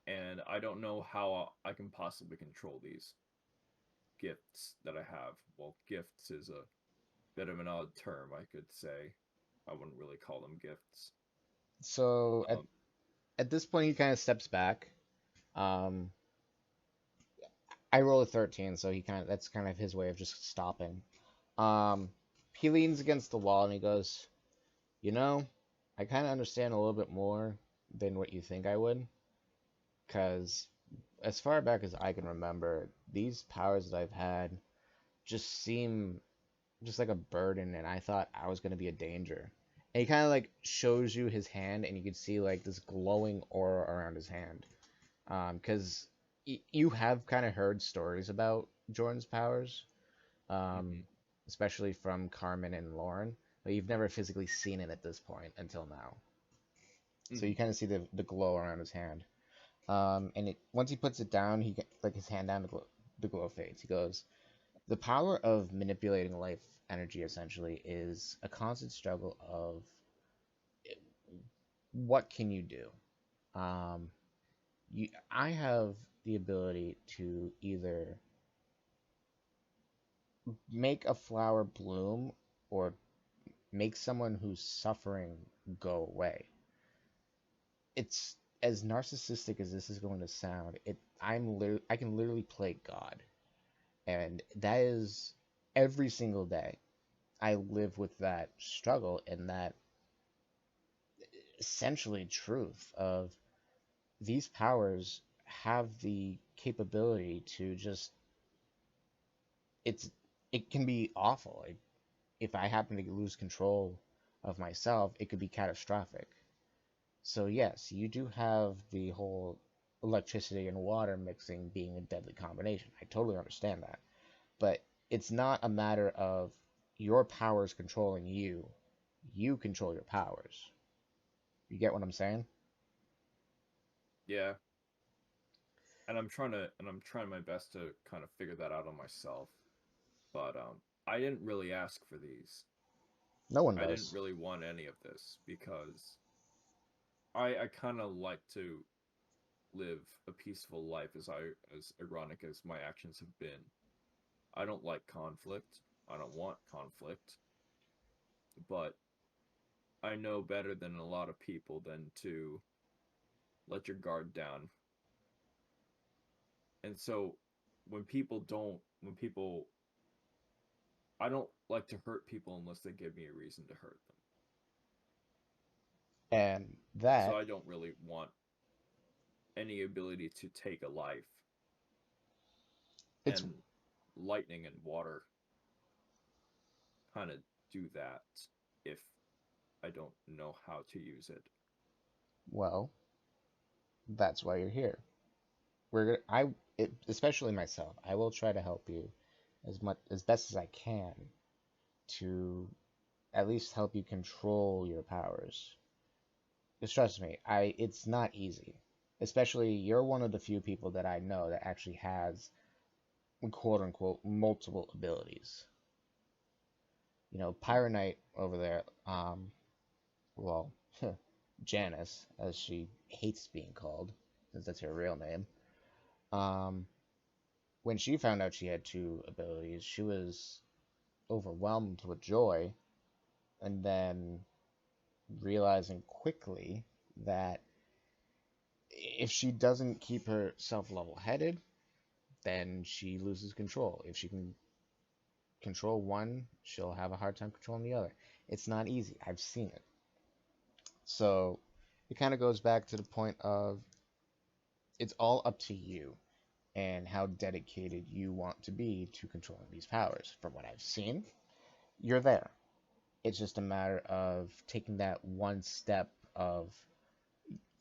And I don't know how I can possibly control these gifts that I have. Well, gifts is a bit of an odd term, I could say. I wouldn't really call them gifts. So Um, at this point, he kind of steps back. Um, I roll a 13, so he kind of that's kind of his way of just stopping. Um, he leans against the wall and he goes, I kind of understand a little bit more than what you think I would, because as far back as I can remember, these powers that I've had just seem just like a burden, and I thought I was gonna be a danger. And he kind of like shows you his hand, and you could see like this glowing aura around his hand. Because you have kind of heard stories about Jordan's powers, um, Hmm. especially from Carmen and Lauren, but you've never physically seen it at this point until now. So you Hmm. kind of see the glow around his hand. And once he puts it down, like his hand down, the glow fades. He goes, the power of manipulating life energy essentially is a constant struggle of what can you do. Um, I have the ability to either make a flower bloom or make someone who's suffering go away. It's as narcissistic as this is going to sound. I can literally play God, and that is every single day. I live with that struggle and that essentially truth of these powers have the capability to just it's it can be awful. Like if I happen to lose control of myself, it could be catastrophic. So yes, you do have the whole electricity and water mixing being a deadly combination. I totally understand that. But it's not a matter of your powers controlling you. You control your powers. You get what I'm saying? Yeah, and I'm trying my best to kind of figure that out on myself. But I didn't really ask for these. No one I didn't does. really want any of this because I kind of like to live a peaceful life, as ironic as my actions have been. I don't like conflict. I don't want conflict, but I know better than a lot of people than to let your guard down. And so when people, I don't like to hurt people unless they give me a reason to hurt them. And So that I don't really want any ability to take a life, it's and lightning and water kind of do that if I don't know how to use it. well, that's why you're here. We're gonna especially myself. I will try to help you as best as I can to at least help you control your powers. Just trust me, I it's not easy. Especially you're one of the few people that I know that actually has quote unquote multiple abilities. Pyro Knight over there, well, Janice, as she hates being called, since that's her real name. Um, when she found out she had two abilities, she was overwhelmed with joy, and then realizing quickly that if she doesn't keep herself level headed, then she loses control. If she can control one, she'll have a hard time controlling the other. It's not easy. I've seen it. So it kind of goes back to the point of it's all up to you and how dedicated you want to be to controlling these powers. From what I've seen, you're there. It's just a matter of taking that one step of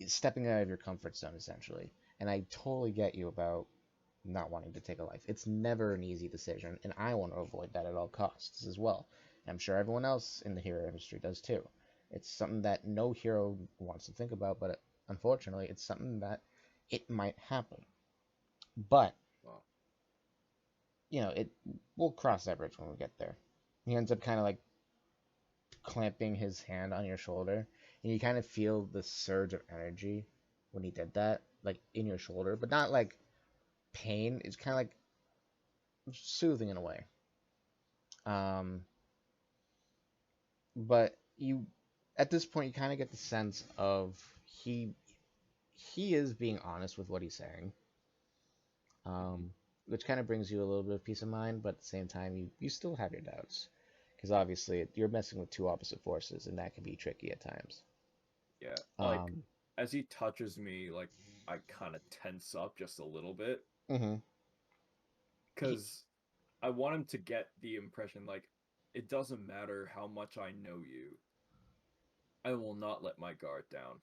stepping out of your comfort zone, essentially. And I totally get you about not wanting to take a life. It's never an easy decision, and I want to avoid that at all costs as well. And I'm sure everyone else in the hero industry does too. It's something that no hero wants to think about, but unfortunately, it's something that it might happen. But Well, it we'll cross that bridge when we get there. He ends up kind of like clamping his hand on your shoulder, and you kind of feel the surge of energy when he did that, like in your shoulder, but not like pain. It's kind of like soothing in a way. Um, but you, at this point, you kind of get the sense of he he is being honest with what he's saying. hmm. Um, which kind of brings you a little bit of peace of mind, but at the same time, you still have your doubts because obviously you're messing with two opposite forces, and that can be tricky at times. Yeah, like Um, as he touches me, like I kind of tense up just a little bit mhm. He, because I want him to get the impression like it doesn't matter how much I know you. I will not let my guard down.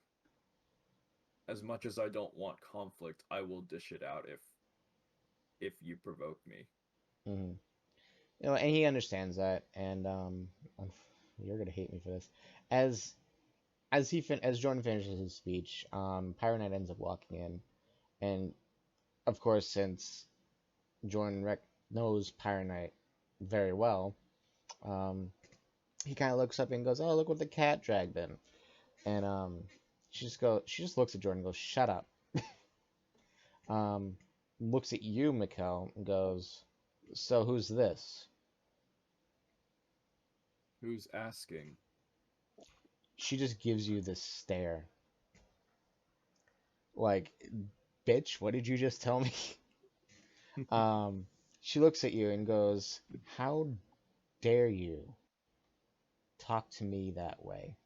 As much as I don't want conflict, I will dish it out if you provoke me. Hmm. You know, and he understands that, and you're gonna hate me for this. As as Jordan finishes his speech, Pyro Knight ends up walking in, and of course, since Jordan knows Pyro Knight very well, um, he kind of looks up and goes, "Oh, look what the cat dragged in," and she just looks at Jordan and goes, "Shut up." Um, looks at you, Mikkel, and goes, "So who's this?" Who's asking? She just gives you this stare, like, "Bitch, what did you just tell me?" Um, she looks at you and goes, "How dare you talk to me that way?"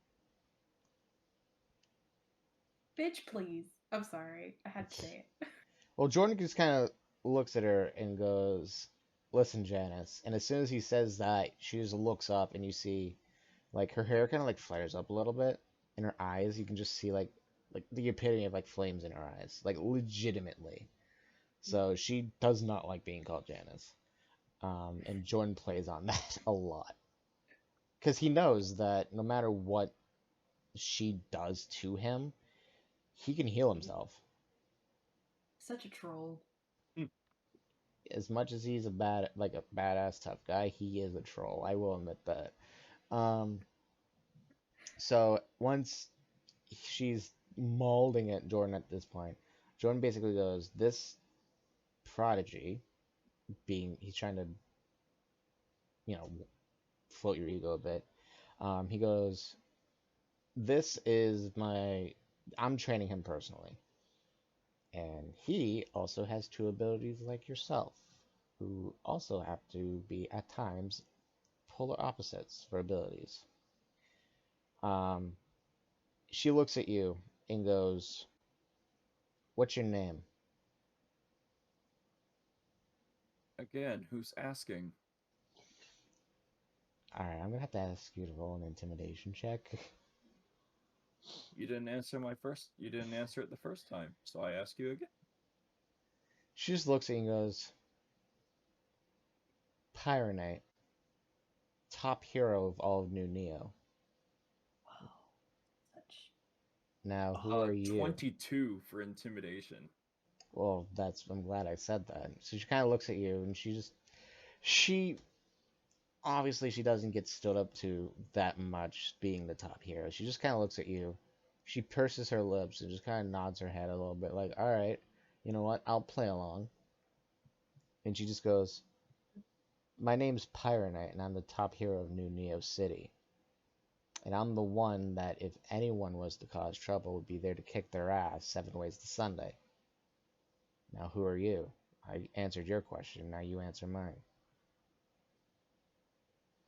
Bitch, please. I'm sorry. I had to say it. Well, Jordan just kind of looks at her and goes, "Listen, Janice." And as soon as he says that, she just looks up and you see, like, her hair kind of like flares up a little bit, in her eyes you can just see like the epitome of like flames in her eyes, like legitimately. So she does not like being called Janice. And Jordan plays on that a lot because he knows that no matter what she does to him, he can heal himself. Such a troll. As much as he's a badass tough guy, he is a troll. I will admit that. Um, so once she's molding at Jordan at this point, Jordan basically goes, "This prodigy, being he's trying to you know float your ego a bit." He goes, "This is my I'm training him personally, and he also has two abilities like yourself, who also have to be at times polar opposites for abilities." Um, she looks at you and goes, "What's your name?" Again, who's asking? All right, I'm gonna have to ask you to roll an intimidation check. You didn't answer it the first time, so I ask you again. She just looks at you and goes, "Pyronite, top hero of all of New Neo. Wow. Such. Now, who are you?" 22 for intimidation. Well, I'm glad I said that. So she kind of looks at you and she obviously she doesn't get stood up to that much being the top hero. She just kind of looks at you. She purses her lips and just kind of nods her head a little bit, like, "All right, you know what? I'll play along." And she just goes, "My name's Pyronite, and I'm the top hero of New Neo City. And I'm the one that, if anyone was to cause trouble, would be there to kick their ass 7 ways to Sunday. Now, who are you?" I answered your question. Now you answer mine.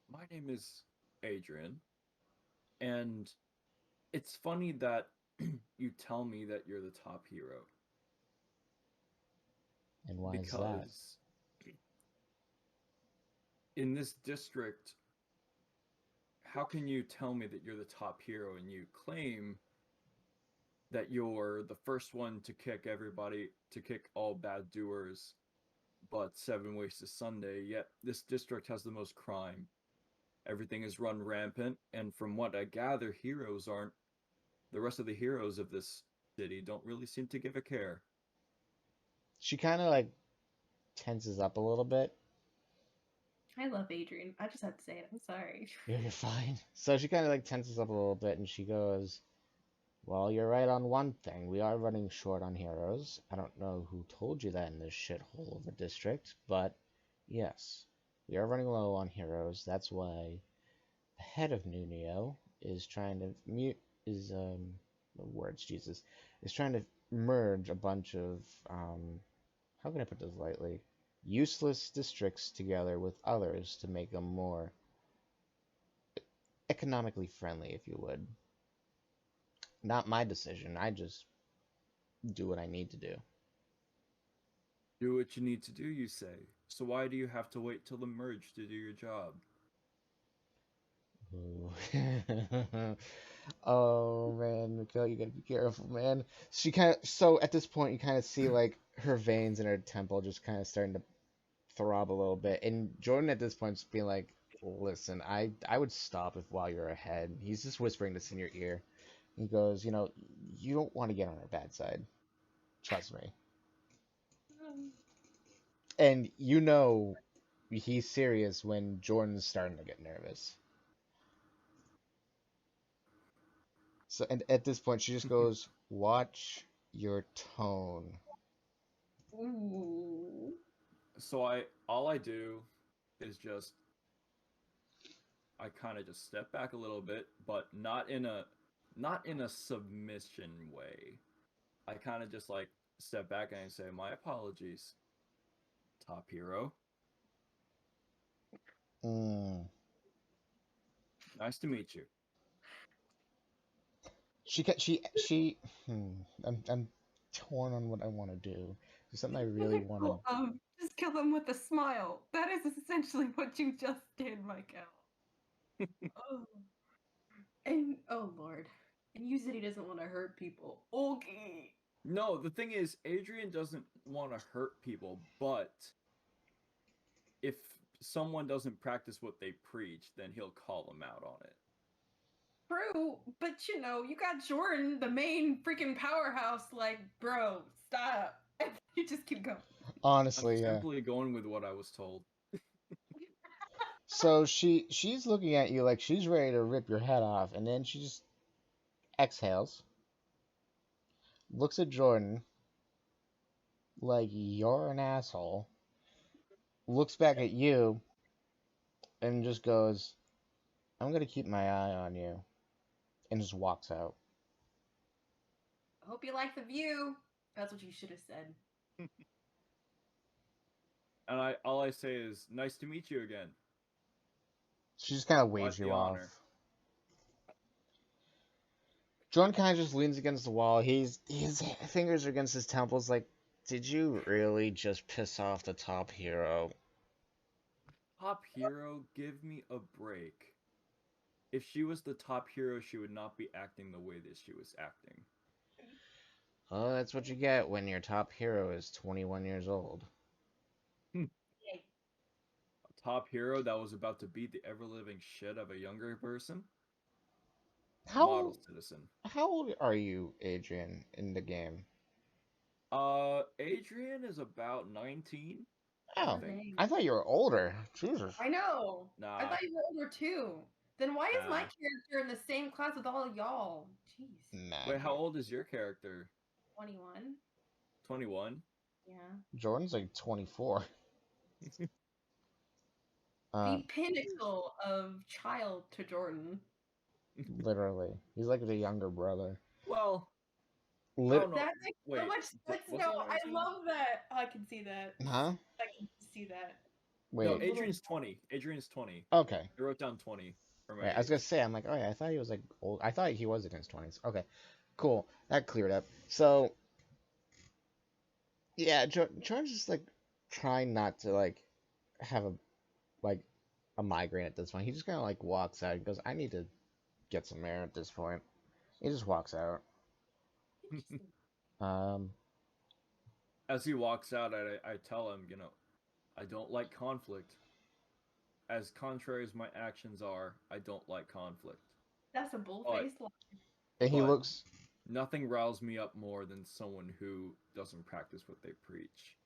My name is Adrian, and it's funny that you tell me that you're the top hero And why is that? because in this district, how can you tell me that you're the top hero and you claim that you're the first one to kick all bad doers, but 7 ways to Sunday, yet this district has the most crime. Everything is run rampant, and from what I gather, the rest of the heroes of this city don't really seem to give a care. She kind of like tenses up a little bit. I love Adrian. I just had to say it. I'm sorry. You're fine. So she kind of like tenses up a little bit and she goes, "Well, you're right on one thing. We are running short on heroes. I don't know who told you that in this shithole of a district, but yes, we are running low on heroes. That's why the head of New Neo is trying to mute is words Jesus is trying to merge a bunch of how can I put this lightly, useless districts together with others to make them more economically friendly, if you would. Not my decision. I just do what I need to do." Do what you need to do, you say. So why do you have to wait till the merge to do your job? Ooh. Oh man, Mikhail, you gotta be careful, man. She kind of so at this point you kind of see like her veins in her temple just kind of starting to throb a little bit, and Jordan at this point is being like, "Listen, I would stop if while you're ahead." He's just whispering this in your ear. He goes, you don't want to get on her bad side. Trust me. And he's serious when Jordan's starting to get nervous. So, and at this point, she just goes, "Watch your tone." Ooh. So all I do is just I kind of just step back a little bit, but not in a submission way. I kind of just like step back and I say, "My apologies, top hero. Mm. Nice to meet you." I'm torn on what I want to do. There's something I really want to. Michael, just kill them with a smile. That is essentially what you just did, Michael. Oh. And oh Lord. And you said he doesn't want to hurt people. Okay. No, the thing is, Adrian doesn't want to hurt people, but if someone doesn't practice what they preach, then he'll call them out on it. True, but you got Jordan, the main freaking powerhouse, like, bro, stop. You just keep going. I'm Honestly, yeah. simply going with what I was told. So she's looking at you like she's ready to rip your head off, and then she just exhales, looks at Jordan like you're an asshole, looks back at you, and just goes, "I'm gonna keep my eye on you," and just walks out. I hope you like the view. That's what you should have said. And all I say is, "Nice to meet you again." She just kind of waves Quite the you off. honor. Jordan kind of just leans against the wall. His fingers are against his temples, like, "Did you really just piss off the top hero?" Top hero, give me a break. If she was the top hero, she would not be acting the way that she was acting. Oh, that's what you get when your top hero is 21 years old. Yay. A top hero that was about to beat the ever living shit of a younger person? Model How citizen. how old are you, Adrian, in the game? Adrian is about 19, I Oh, think. I thought you were older. Jesus. I know. I Nah, thought you were older too. Then why is my nah. character in the same class with all y'all? Jeez. Nah, Wait, how old is your character? 21. 21? Yeah. Jordan's like 24. Uh, The pinnacle of child to Jordan. literally, he's like the younger brother. Well, I Lit, don't know. That makes so Wait, much sense. was No, he I 19? love that. I can see that. huh? I can see that. No, Wait. Adrian's 20. Adrian's 20. Okay. I wrote down 20 for my Right. I was gonna age. say, I'm like, oh yeah, I thought he was like old. I thought he was in his 20s. Okay. Cool. That cleared up. So yeah, Jordan's just like trying not to like have like a migraine at this point. He just kind of like walks out. He goes, "I need to get some air at this point." He just walks out. Interesting. Um, As he walks out, I tell him, I don't like conflict. As contrary as my actions are, I don't like conflict. That's a bull-faced lie. and he But looks. nothing riles me up more than someone who doesn't practice what they preach.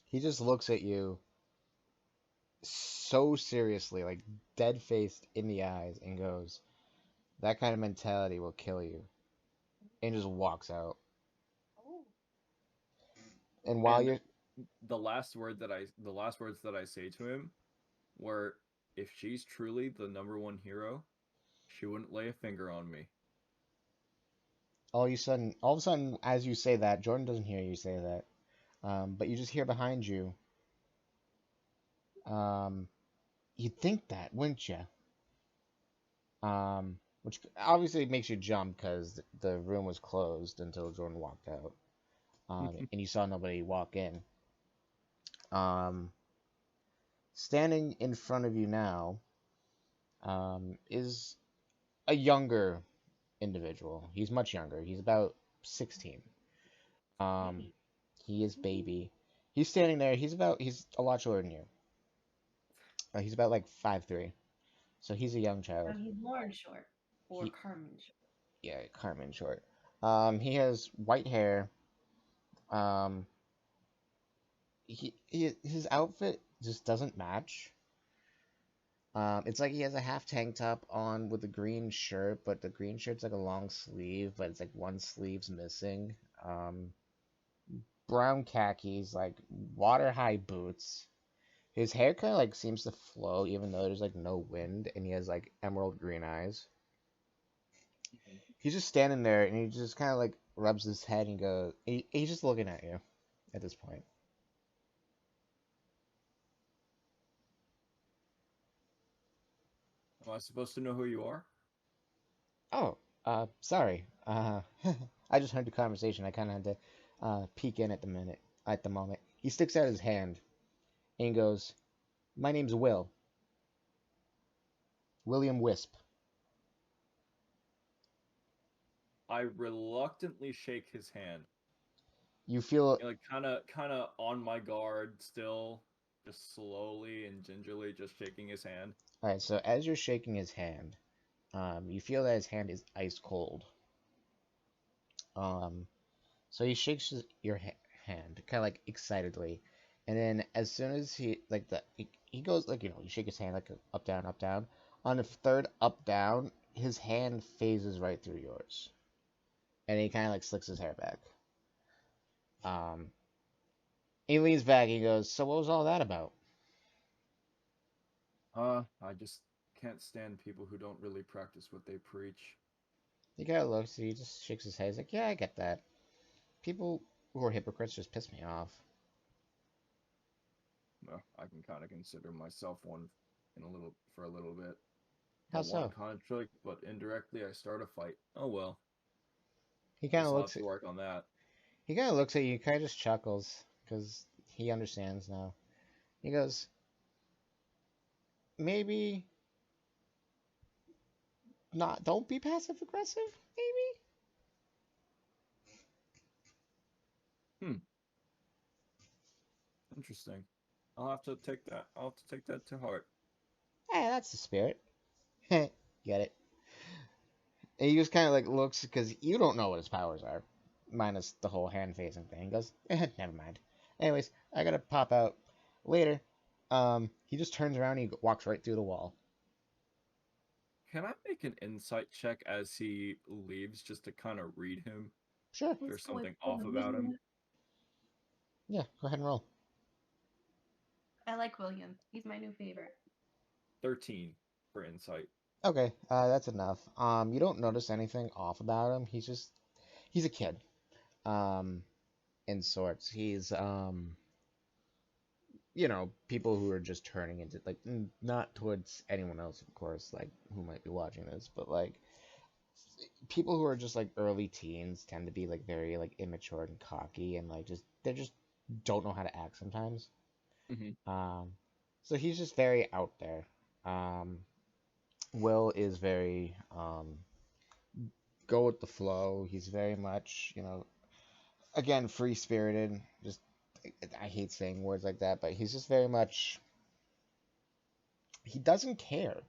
He just looks at you so seriously, like dead faced in the eyes, and goes, "That kind of mentality will kill you," and just walks out. Oh. And while And you're the last words that I say to him were, if she's truly the number one hero, she wouldn't lay a finger on me. all of a sudden, as you say that, Jordan doesn't hear you say that, but you just hear behind you. Um, you'd think that, wouldn't you? Which obviously makes you jump because the room was closed until Jordan walked out, and you saw nobody walk in. Um, Standing in front of you now, is a younger individual. He's much younger. He's about 16. Um, Baby. he is baby. He's standing there. He's a lot shorter than you. He's about like 5'3". So he's a young So child. he's Lauren short or He Carmen short. Yeah, Carmen short. He has white hair. Um, his outfit just doesn't match. It's like he has a half tank top on with a green shirt, but the green shirt's like a long sleeve, but it's like one sleeve's missing. Um, Brown khakis, like water high boots. His hair kind of like seems to flow, even though there's like no wind, and he has like emerald green eyes. Mhm. He's just standing there, and he just kind of like rubs his head and goes. He's just looking at you at this point. Am I supposed to know who you are? Oh, sorry. I just heard the conversation. I kind of had to peek in at the moment. He sticks out his hand and goes, "My name's William Wisp." I reluctantly shake his hand. You feel, You know, like kind of on my guard still, just slowly and gingerly just shaking his hand. all right. So as you're shaking his hand, you feel that his hand is ice cold. Um, so he shakes your hand, kind of like excitedly, and then as soon as he goes like you shake his hand like up down up down. On the third up down, his hand phases right through yours, and he kind of like slicks his hair back. Um, he leans back and he goes, "So what was all that about?" I just can't stand people who don't really practice what they preach. He kind of looks, he just shakes his head. He's like, "Yeah, I get that. People who are hypocrites just piss me off." Well, I can kind of consider myself one for a little bit. How Don't want so? conflict, but indirectly I start a fight. Oh well, He kind guess of I'll have looks to work on that. he kind of looks at you, kind of just chuckles because he understands now. He goes, "Maybe not. Don't be passive aggressive. Maybe." Hmm, interesting. I'll have to take that to heart. Hey, that's the spirit. Get it? And he just kind of like looks because you don't know what his powers are, minus the whole hand phasing thing. He goes, never mind. Anyways, I gotta pop out later. He just turns around and he walks right through the wall. Can I make an insight check as he leaves just to kind of read him? Sure. If Let's there's go with something off about him. William. Yeah, go ahead and roll. I like William. He's my new favorite. 13 for insight. Okay, that's enough. You don't notice anything off about him. He's a kid. Um, in sorts. He's people who are just turning into like not towards anyone else, of course, like who might be watching this, but like people who are just like early teens tend to be like very like immature and cocky and like just don't know how to act sometimes. Hmm. Um, so he's just very out there. Um, Will is very go with the flow. He's very much again free spirited. Just I hate saying words like that, but he's just very much he doesn't care.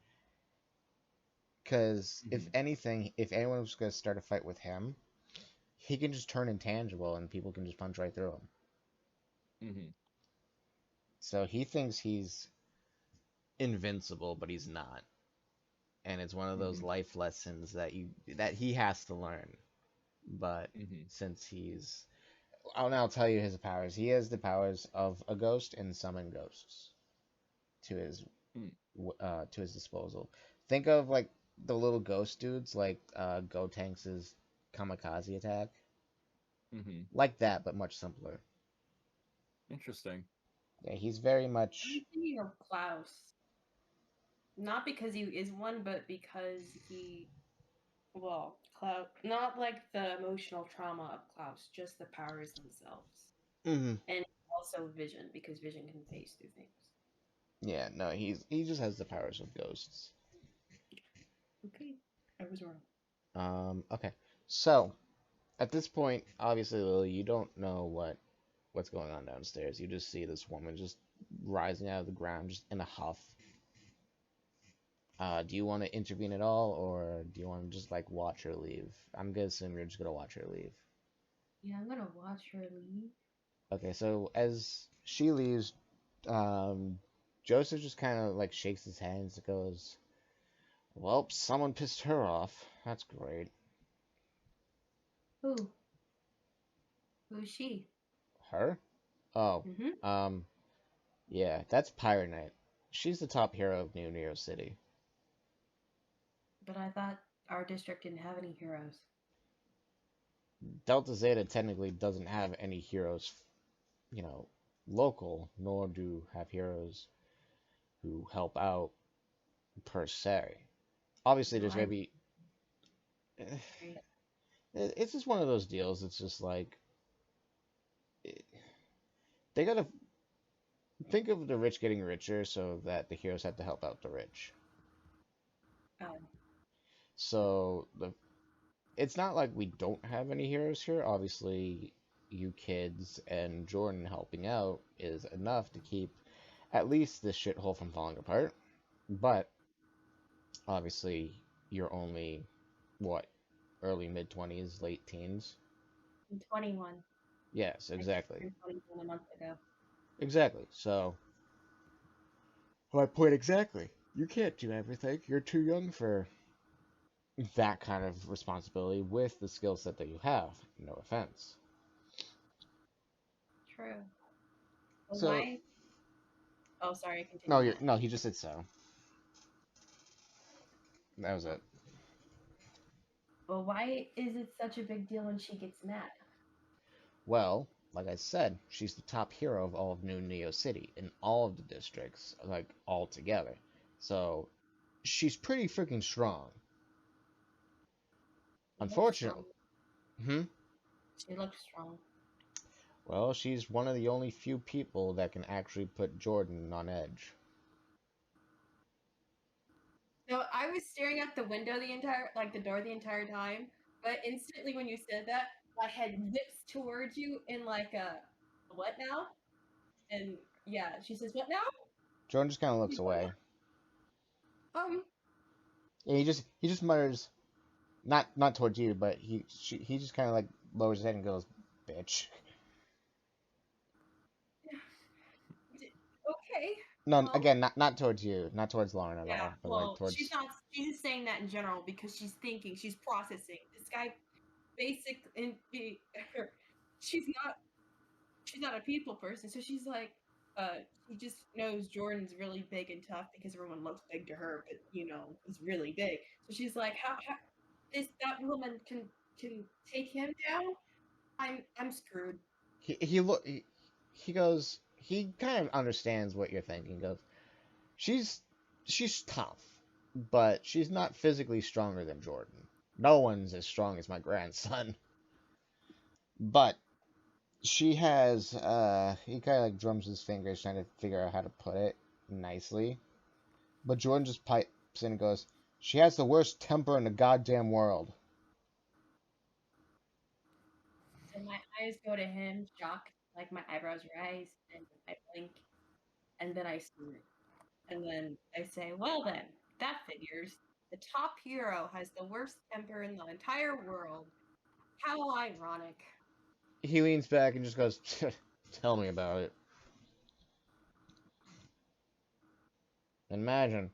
Because if Hmm. anything, if anyone was going to start a fight with him, he can just turn intangible and people can just punch right through him. Hmm. So he thinks he's invincible, but he's not. And it's one of those Hmm. life lessons that he has to learn. But Hmm. since I'll now tell you his powers. He has the powers of a ghost and summon ghosts to his to his disposal. Think of like the little ghost dudes, like Gotenks' kamikaze attack, Hmm. like that, but much simpler. Interesting. Yeah, he's very I'm much. thinking of Klaus. Not because he is one, but because well, Klaus, not like the emotional trauma of Klaus, just the powers themselves. Mhm. And also Vision, because Vision can phase through things. Yeah, no, he just has the powers of ghosts. Okay, I was wrong. Okay. So at this point, obviously, Lily, you don't know what's going on downstairs. You just see this woman just rising out of the ground, just in a huff. Do you want to intervene at all, or do you want to just like watch her leave? I'm gonna assume you're just gonna watch her leave. Yeah, I'm gonna watch her leave. Okay, so as she leaves, um, Joseph just kind of like shakes his hands and goes, "Well, someone pissed her off. That's great." Who? Who's she? Her? Oh, Mm-hmm. um, yeah, that's Pirate Knight. She's the top hero of New Neo City. But I thought our district didn't have any heroes. Delta-Zeta technically doesn't have any heroes, you know, local, nor do have heroes who help out per se. Obviously, No, there's gonna I'm be. right. It's just one of those deals. It's just like they gotta think of the rich getting richer, so that the heroes have to help out the rich. Um, So it's not like we don't have any heroes here. Obviously, you kids and Jordan helping out is enough to keep at least this shithole from falling apart. But obviously, you're only what, early mid 20s, late teens. I'm 21. Yes, I just exactly. turned 21 a month ago. Exactly. So, my point exactly. You can't do everything. You're too young for that kind of responsibility with the skill set that you have. No offense. True. But So, why? Oh, sorry. no, Continue, you're Matt. no. He just said so. That was Oh. it. But why is it such a big deal when she gets mad? Well, like I said, she's the top hero of all of New Neo City in all of the districts, like all together. So she's pretty freaking strong. She looks strong. Unfortunately, hmm. She looks strong. Well, she's one of the only few people that can actually put Jordan on edge. So I was staring at the window the door the entire time. But instantly when you said that, my head zips towards you in like a what now? And yeah, she says, "What now?" Jordan just kind of looks away. Um, And he just mutters, not towards you, but he just kind of like lowers his head and goes, "Bitch." okay. No, Well, again, not towards you, not towards Lauren at yeah. all, but like Well, she's towards. not. She's just saying that in general because she's thinking, she's processing. This guy, basic, and she's not. She's not a people person, so she's like, she just knows Jordan's really big and tough because everyone looks big to her, but he's really big. So she's like, how this that woman can take him down? I'm screwed. He look he goes. He kind of understands what you're thinking. Goes, she's she's tough, but she's not physically stronger than Jordan. No one's as strong as my grandson. But she has he kind of like drums his fingers trying to figure out how to put it nicely. But Jordan just pipes in and goes, "She has the worst temper in the goddamn world." So my eyes go to him, shocked, like my eyebrows rise, and I blink, and then I smirk. And then I say, well, then, that figures. The top hero has the worst temper in the entire world. How ironic. He leans back and just goes, "Tell me about it." Imagine,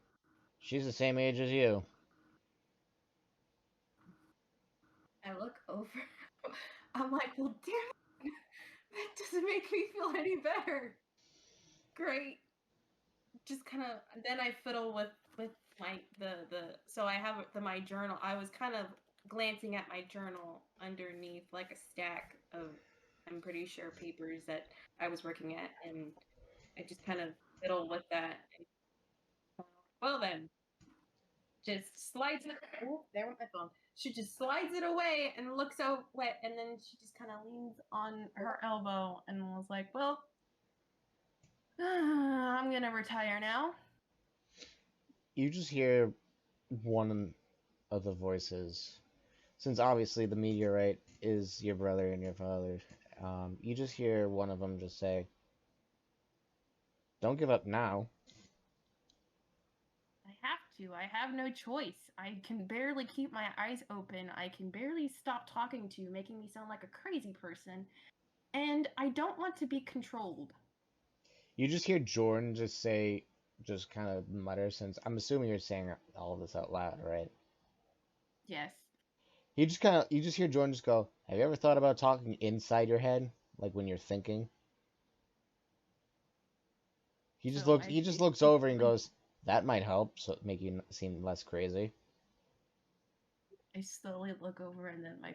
she's the same age as you. I look over. I'm like, well, damn it. That doesn't make me feel any better. Great. Just kind of, then I fiddle with the so I have my journal. I was kind of glancing at my journal underneath like a stack of, I'm pretty sure, papers that I was working at, and I just kind of fiddle with that. Well, then, just slides it. Oh, there went my phone. She just slides it away and looks away, and then she just kind of leans on her elbow and was like, "Well, I'm gonna retire now." You just hear one. of the voices, since obviously the meteorite is your brother and your father, you just hear one of them just say, "Don't give up now." I have to. I have no choice. I can barely keep my eyes open. I can barely stop talking to you, making me sound like a crazy person. And I don't want to be controlled. You just hear Jordan just say, just kind of mutter, since I'm assuming you're saying all of this out loud, right? Yes. You just hear Jordan just go, "Have you ever thought about talking inside your head, like when you're thinking?" So He just looks I over and goes, "That might help, so make you seem less crazy." I slowly look over and then my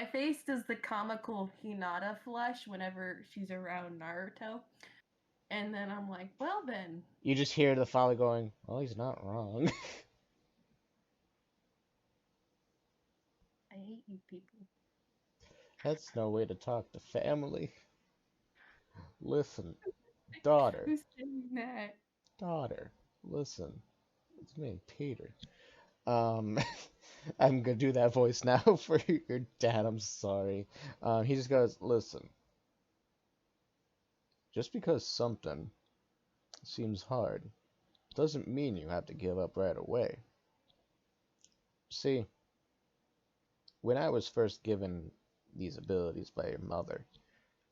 face does the comical Hinata flush whenever she's around Naruto. And then I'm like, well then, You just hear the father going, "Well, he's not wrong." I hate you people. That's no way to talk to family. Listen, daughter, Who's saying that? daughter, listen. It's me, Peter. Um, I'm gonna do that voice now for your dad. I'm sorry. He just goes, "Listen, just because something seems hard doesn't mean you have to give up right away. See, when I was first given these abilities by your mother,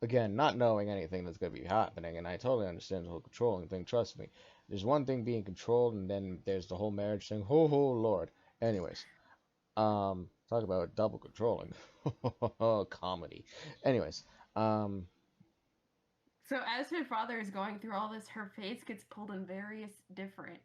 again, not knowing anything that's going to be happening, and I totally understand the whole controlling thing, trust me. There's one thing being controlled, and then there's the whole marriage thing. Oh, Lord. Anyways, talk about double controlling. Comedy. Anyways, um, So as her father is going through all this, her face gets pulled in various different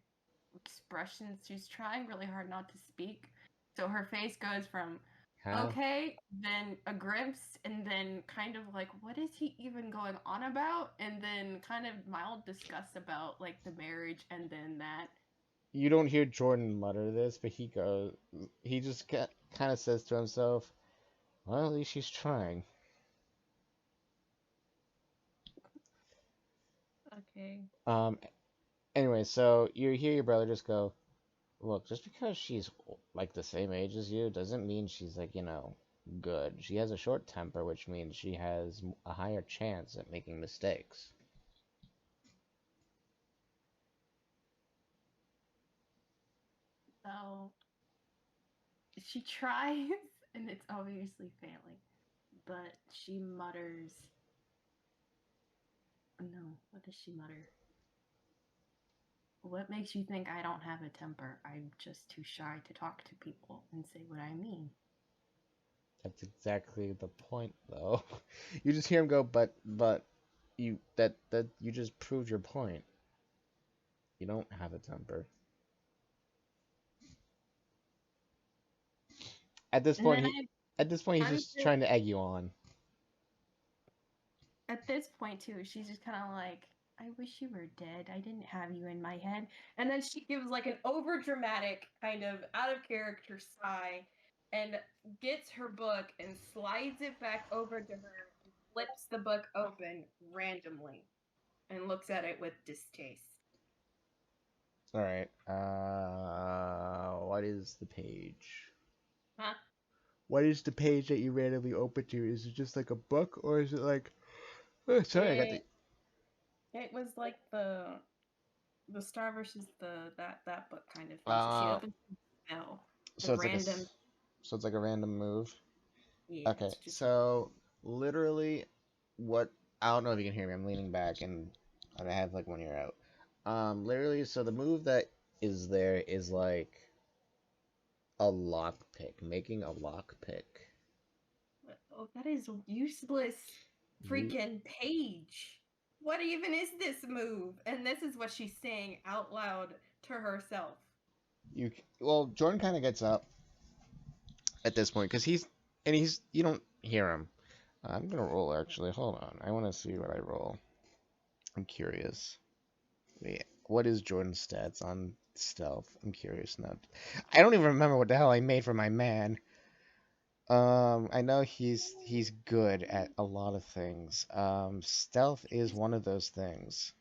expressions. She's trying really hard not to speak. So her face goes from how okay, then a grimace, and then kind of like, what is he even going on about? And then kind of mild disgust about like the marriage, and then that. you don't hear Jordan mutter this, but he just kind of says to himself, "Well, at least she's trying." Okay. Um, anyway, so you hear your brother just go, "Look, just because she's like the same age as you doesn't mean she's like, good. She has a short temper, which means she has a higher chance at making mistakes." So she tries, and it's obviously failing. But she mutters, no, what does she mutter? What makes you think I don't have a temper? I'm just too shy to talk to people and say what I mean. That's exactly the point, though. You just hear him go, but that you just proved your point. You don't have a temper. At this And point, then at this point, he's I'm just trying to egg you on. at this point too, she's just kind of like, I wish you were dead. I didn't have you in my head. And then she gives like an over dramatic kind of out of character sigh and gets her book and slides it back over to her and flips the book open randomly and looks at it with distaste. All right. What is the page? Huh? What is the page that you randomly open to? Is it just like a book, or is it like? Oh, sorry, I got the. It it was like the star versus that book kind of thing. So she Uh, opens the spell, the so it's like random. so it's like a random move. Yeah, Okay, it's just so literally, what I don't know if you can hear me. I'm leaning back and I have like one ear out. Literally, so the move that is there is like a lockpick, making a lockpick. oh, that is useless You freaking page. What even is this move? And this is what she's saying out loud to herself. well, Jordan kind of gets up at this point because he's you don't hear him. I'm gonna roll actually. Hold on, I want to see what I roll. I'm curious. Wait, what is Jordan's stats on stealth? I'm curious now. I don't even remember what the hell I made for my man. I know he's good at a lot of things. Stealth is one of those things.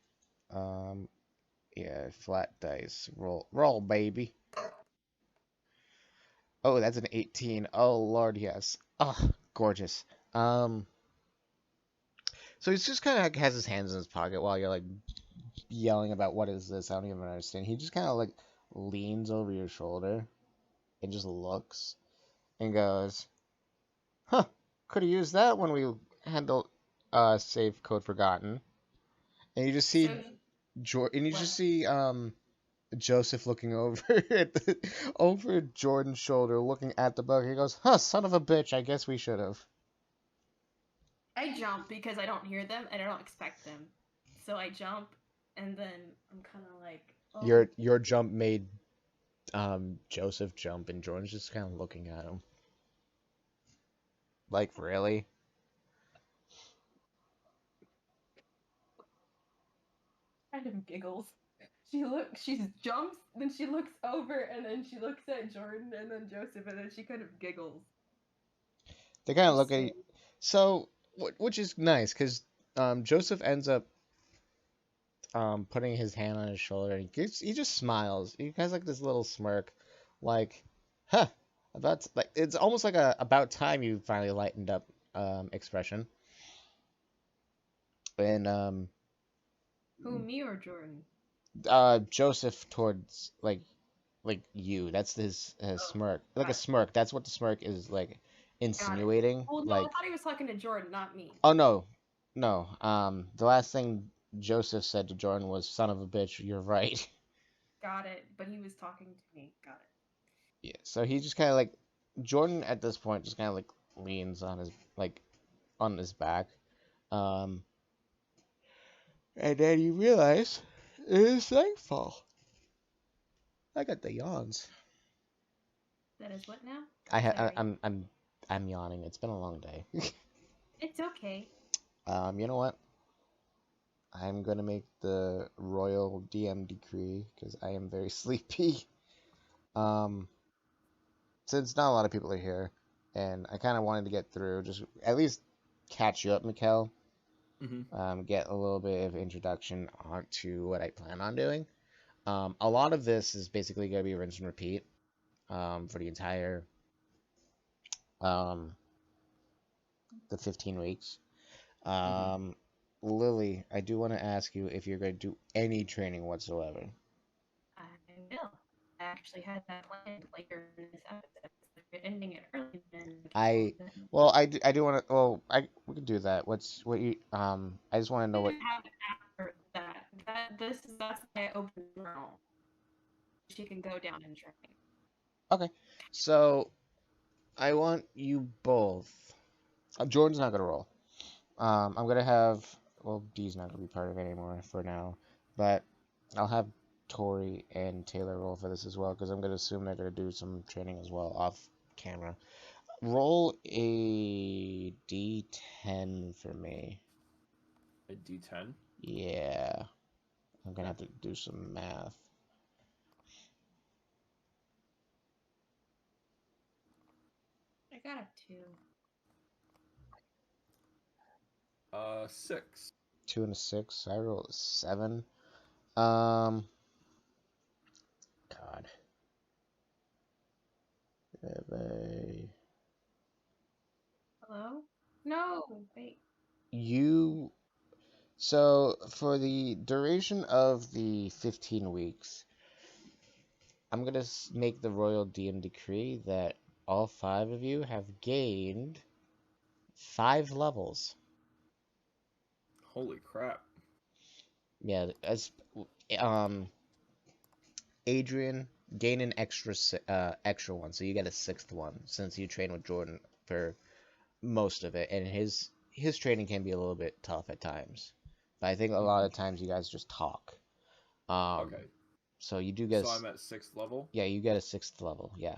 Yeah, flat dice. Roll, baby. Oh, that's an 18. Oh, Lord, yes. Oh, gorgeous. Um, so he's just kind of has his hands in his pocket while you're like yelling about what is this? I don't even understand. He just kind of like leans over your shoulder and just looks and goes, "Huh, could have used that when we handled save code forgotten." And you just see So and you just what? see Joseph looking over over Jordan's shoulder, looking at the book. He goes, "Huh, son of a bitch. I guess we should have." I jump because I don't hear them and I don't expect them. So I jump and then I'm kind of like, oh, Your jump made Joseph jump, and Jordan's just kind of looking at him. Like, really? kind of giggles. She jumps, then she looks over, and then she looks at Jordan, and then Joseph, and then she kind of giggles. They kind of She's look at you. scared. So, which is nice, because Joseph ends up putting his hand on his shoulder, and he just smiles. He has like this little smirk, like, huh, like it's almost like a about time you finally lightened up expression. And Who, me or Jordan? Joseph towards like you. That's his Oh, smirk, like a got it. smirk. That's what the smirk is like Got it. insinuating. Well, no, I Like, thought he was talking to Jordan, not me. oh no, no. The last thing Joseph said to Jordan was, "Son of a bitch, you're right." Got it. But he was talking to me. Got it. Yeah. So he just kind of like Jordan at this point just kind of like leans on his back, um, and then you realize it is nightfall. I got the yawns. That is what now? I Sorry. I'm yawning. It's been a long day. It's okay. You know what? I'm gonna make the royal DM decree because I am very sleepy. Um, since not a lot of people are here, and I kind of wanted to get through, just at least catch you up, Mikkel. Mm-hmm. Get a little bit of introduction onto what I plan on doing. A lot of this is basically gonna be rinse and repeat. For the entire um the 15 weeks. Mm-hmm. Um, Lily, I do want to ask you if you're going to do any training whatsoever. I will. I actually had that planned later in this episode. So if you're ending it early, then I then well, I do want to. Well, I we can do that. What you I just want to know what. have it after that. That's my open journal. She can go down and train. Okay, so I want you both. Jordan's not gonna roll. I'm gonna have. Well, D's not gonna be part of it anymore for now, but I'll have Tori and Taylor roll for this as well because I'm gonna assume they're gonna do some training as well off camera. Roll a d10 for me. A D10. Yeah, I'm gonna Okay. have to do some math. I got a 2. 6. 2 and a 6. I rolled a 7. Um, God. Hello? No, wait. You. So for the duration of the 15 weeks, I'm gonna make the royal DM decree that all 5 of you have gained 5 levels. Holy crap. Yeah, as um Adrian gain an extra one, so you get a 6th one since you train with Jordan for most of it, and his training can be a little bit tough at times, but I think a lot Mm-hmm. of times you guys just talk. Um, Okay. so you do get So I'm at 6th level. yeah, you get a 6th level, yeah.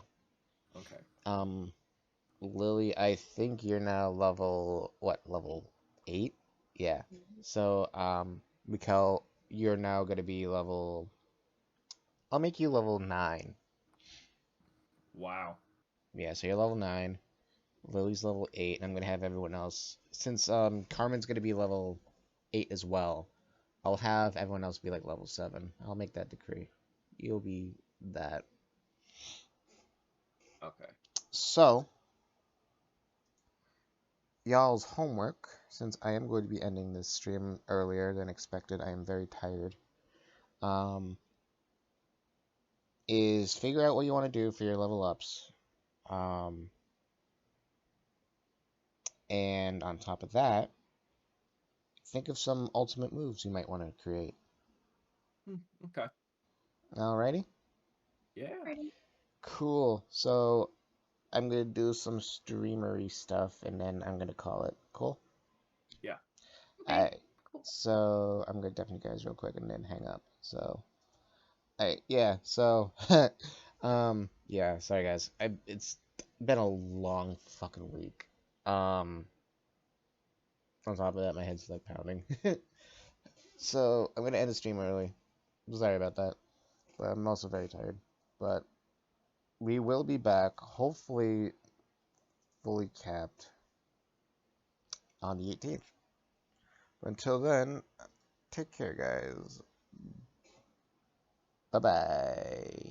Okay. Um, Lily, I think you're now level 8? Yeah. Mhm. So Mikkel, you're now gonna be level. I'll make you level 9. Wow. Yeah, so you're level 9. Lily's level 8, and I'm gonna have everyone else. Since Carmen's gonna be level 8 as well, I'll have everyone else be like level 7. I'll make that decree. You'll be that. Okay. So, y'all's homework, since I am going to be ending this stream earlier than expected, I am very tired, um, is figure out what you want to do for your level ups. And on top of that, think of some ultimate moves you might want to create. Okay. Alrighty? Yeah. Ready? Cool. So, I'm going to do some streamery stuff, and then I'm going to call it. Cool? Yeah. Okay. Alright. Cool. So, I'm going to deafen you guys real quick and then hang up. So, alright, yeah. So, yeah, sorry guys. It's been a long fucking week. On top of that, my head's like pounding. So, I'm going to end the stream early. Sorry about that. But I'm also very tired. But we will be back, hopefully fully capped, on the 18th. Until then, take care, guys. Bye-bye.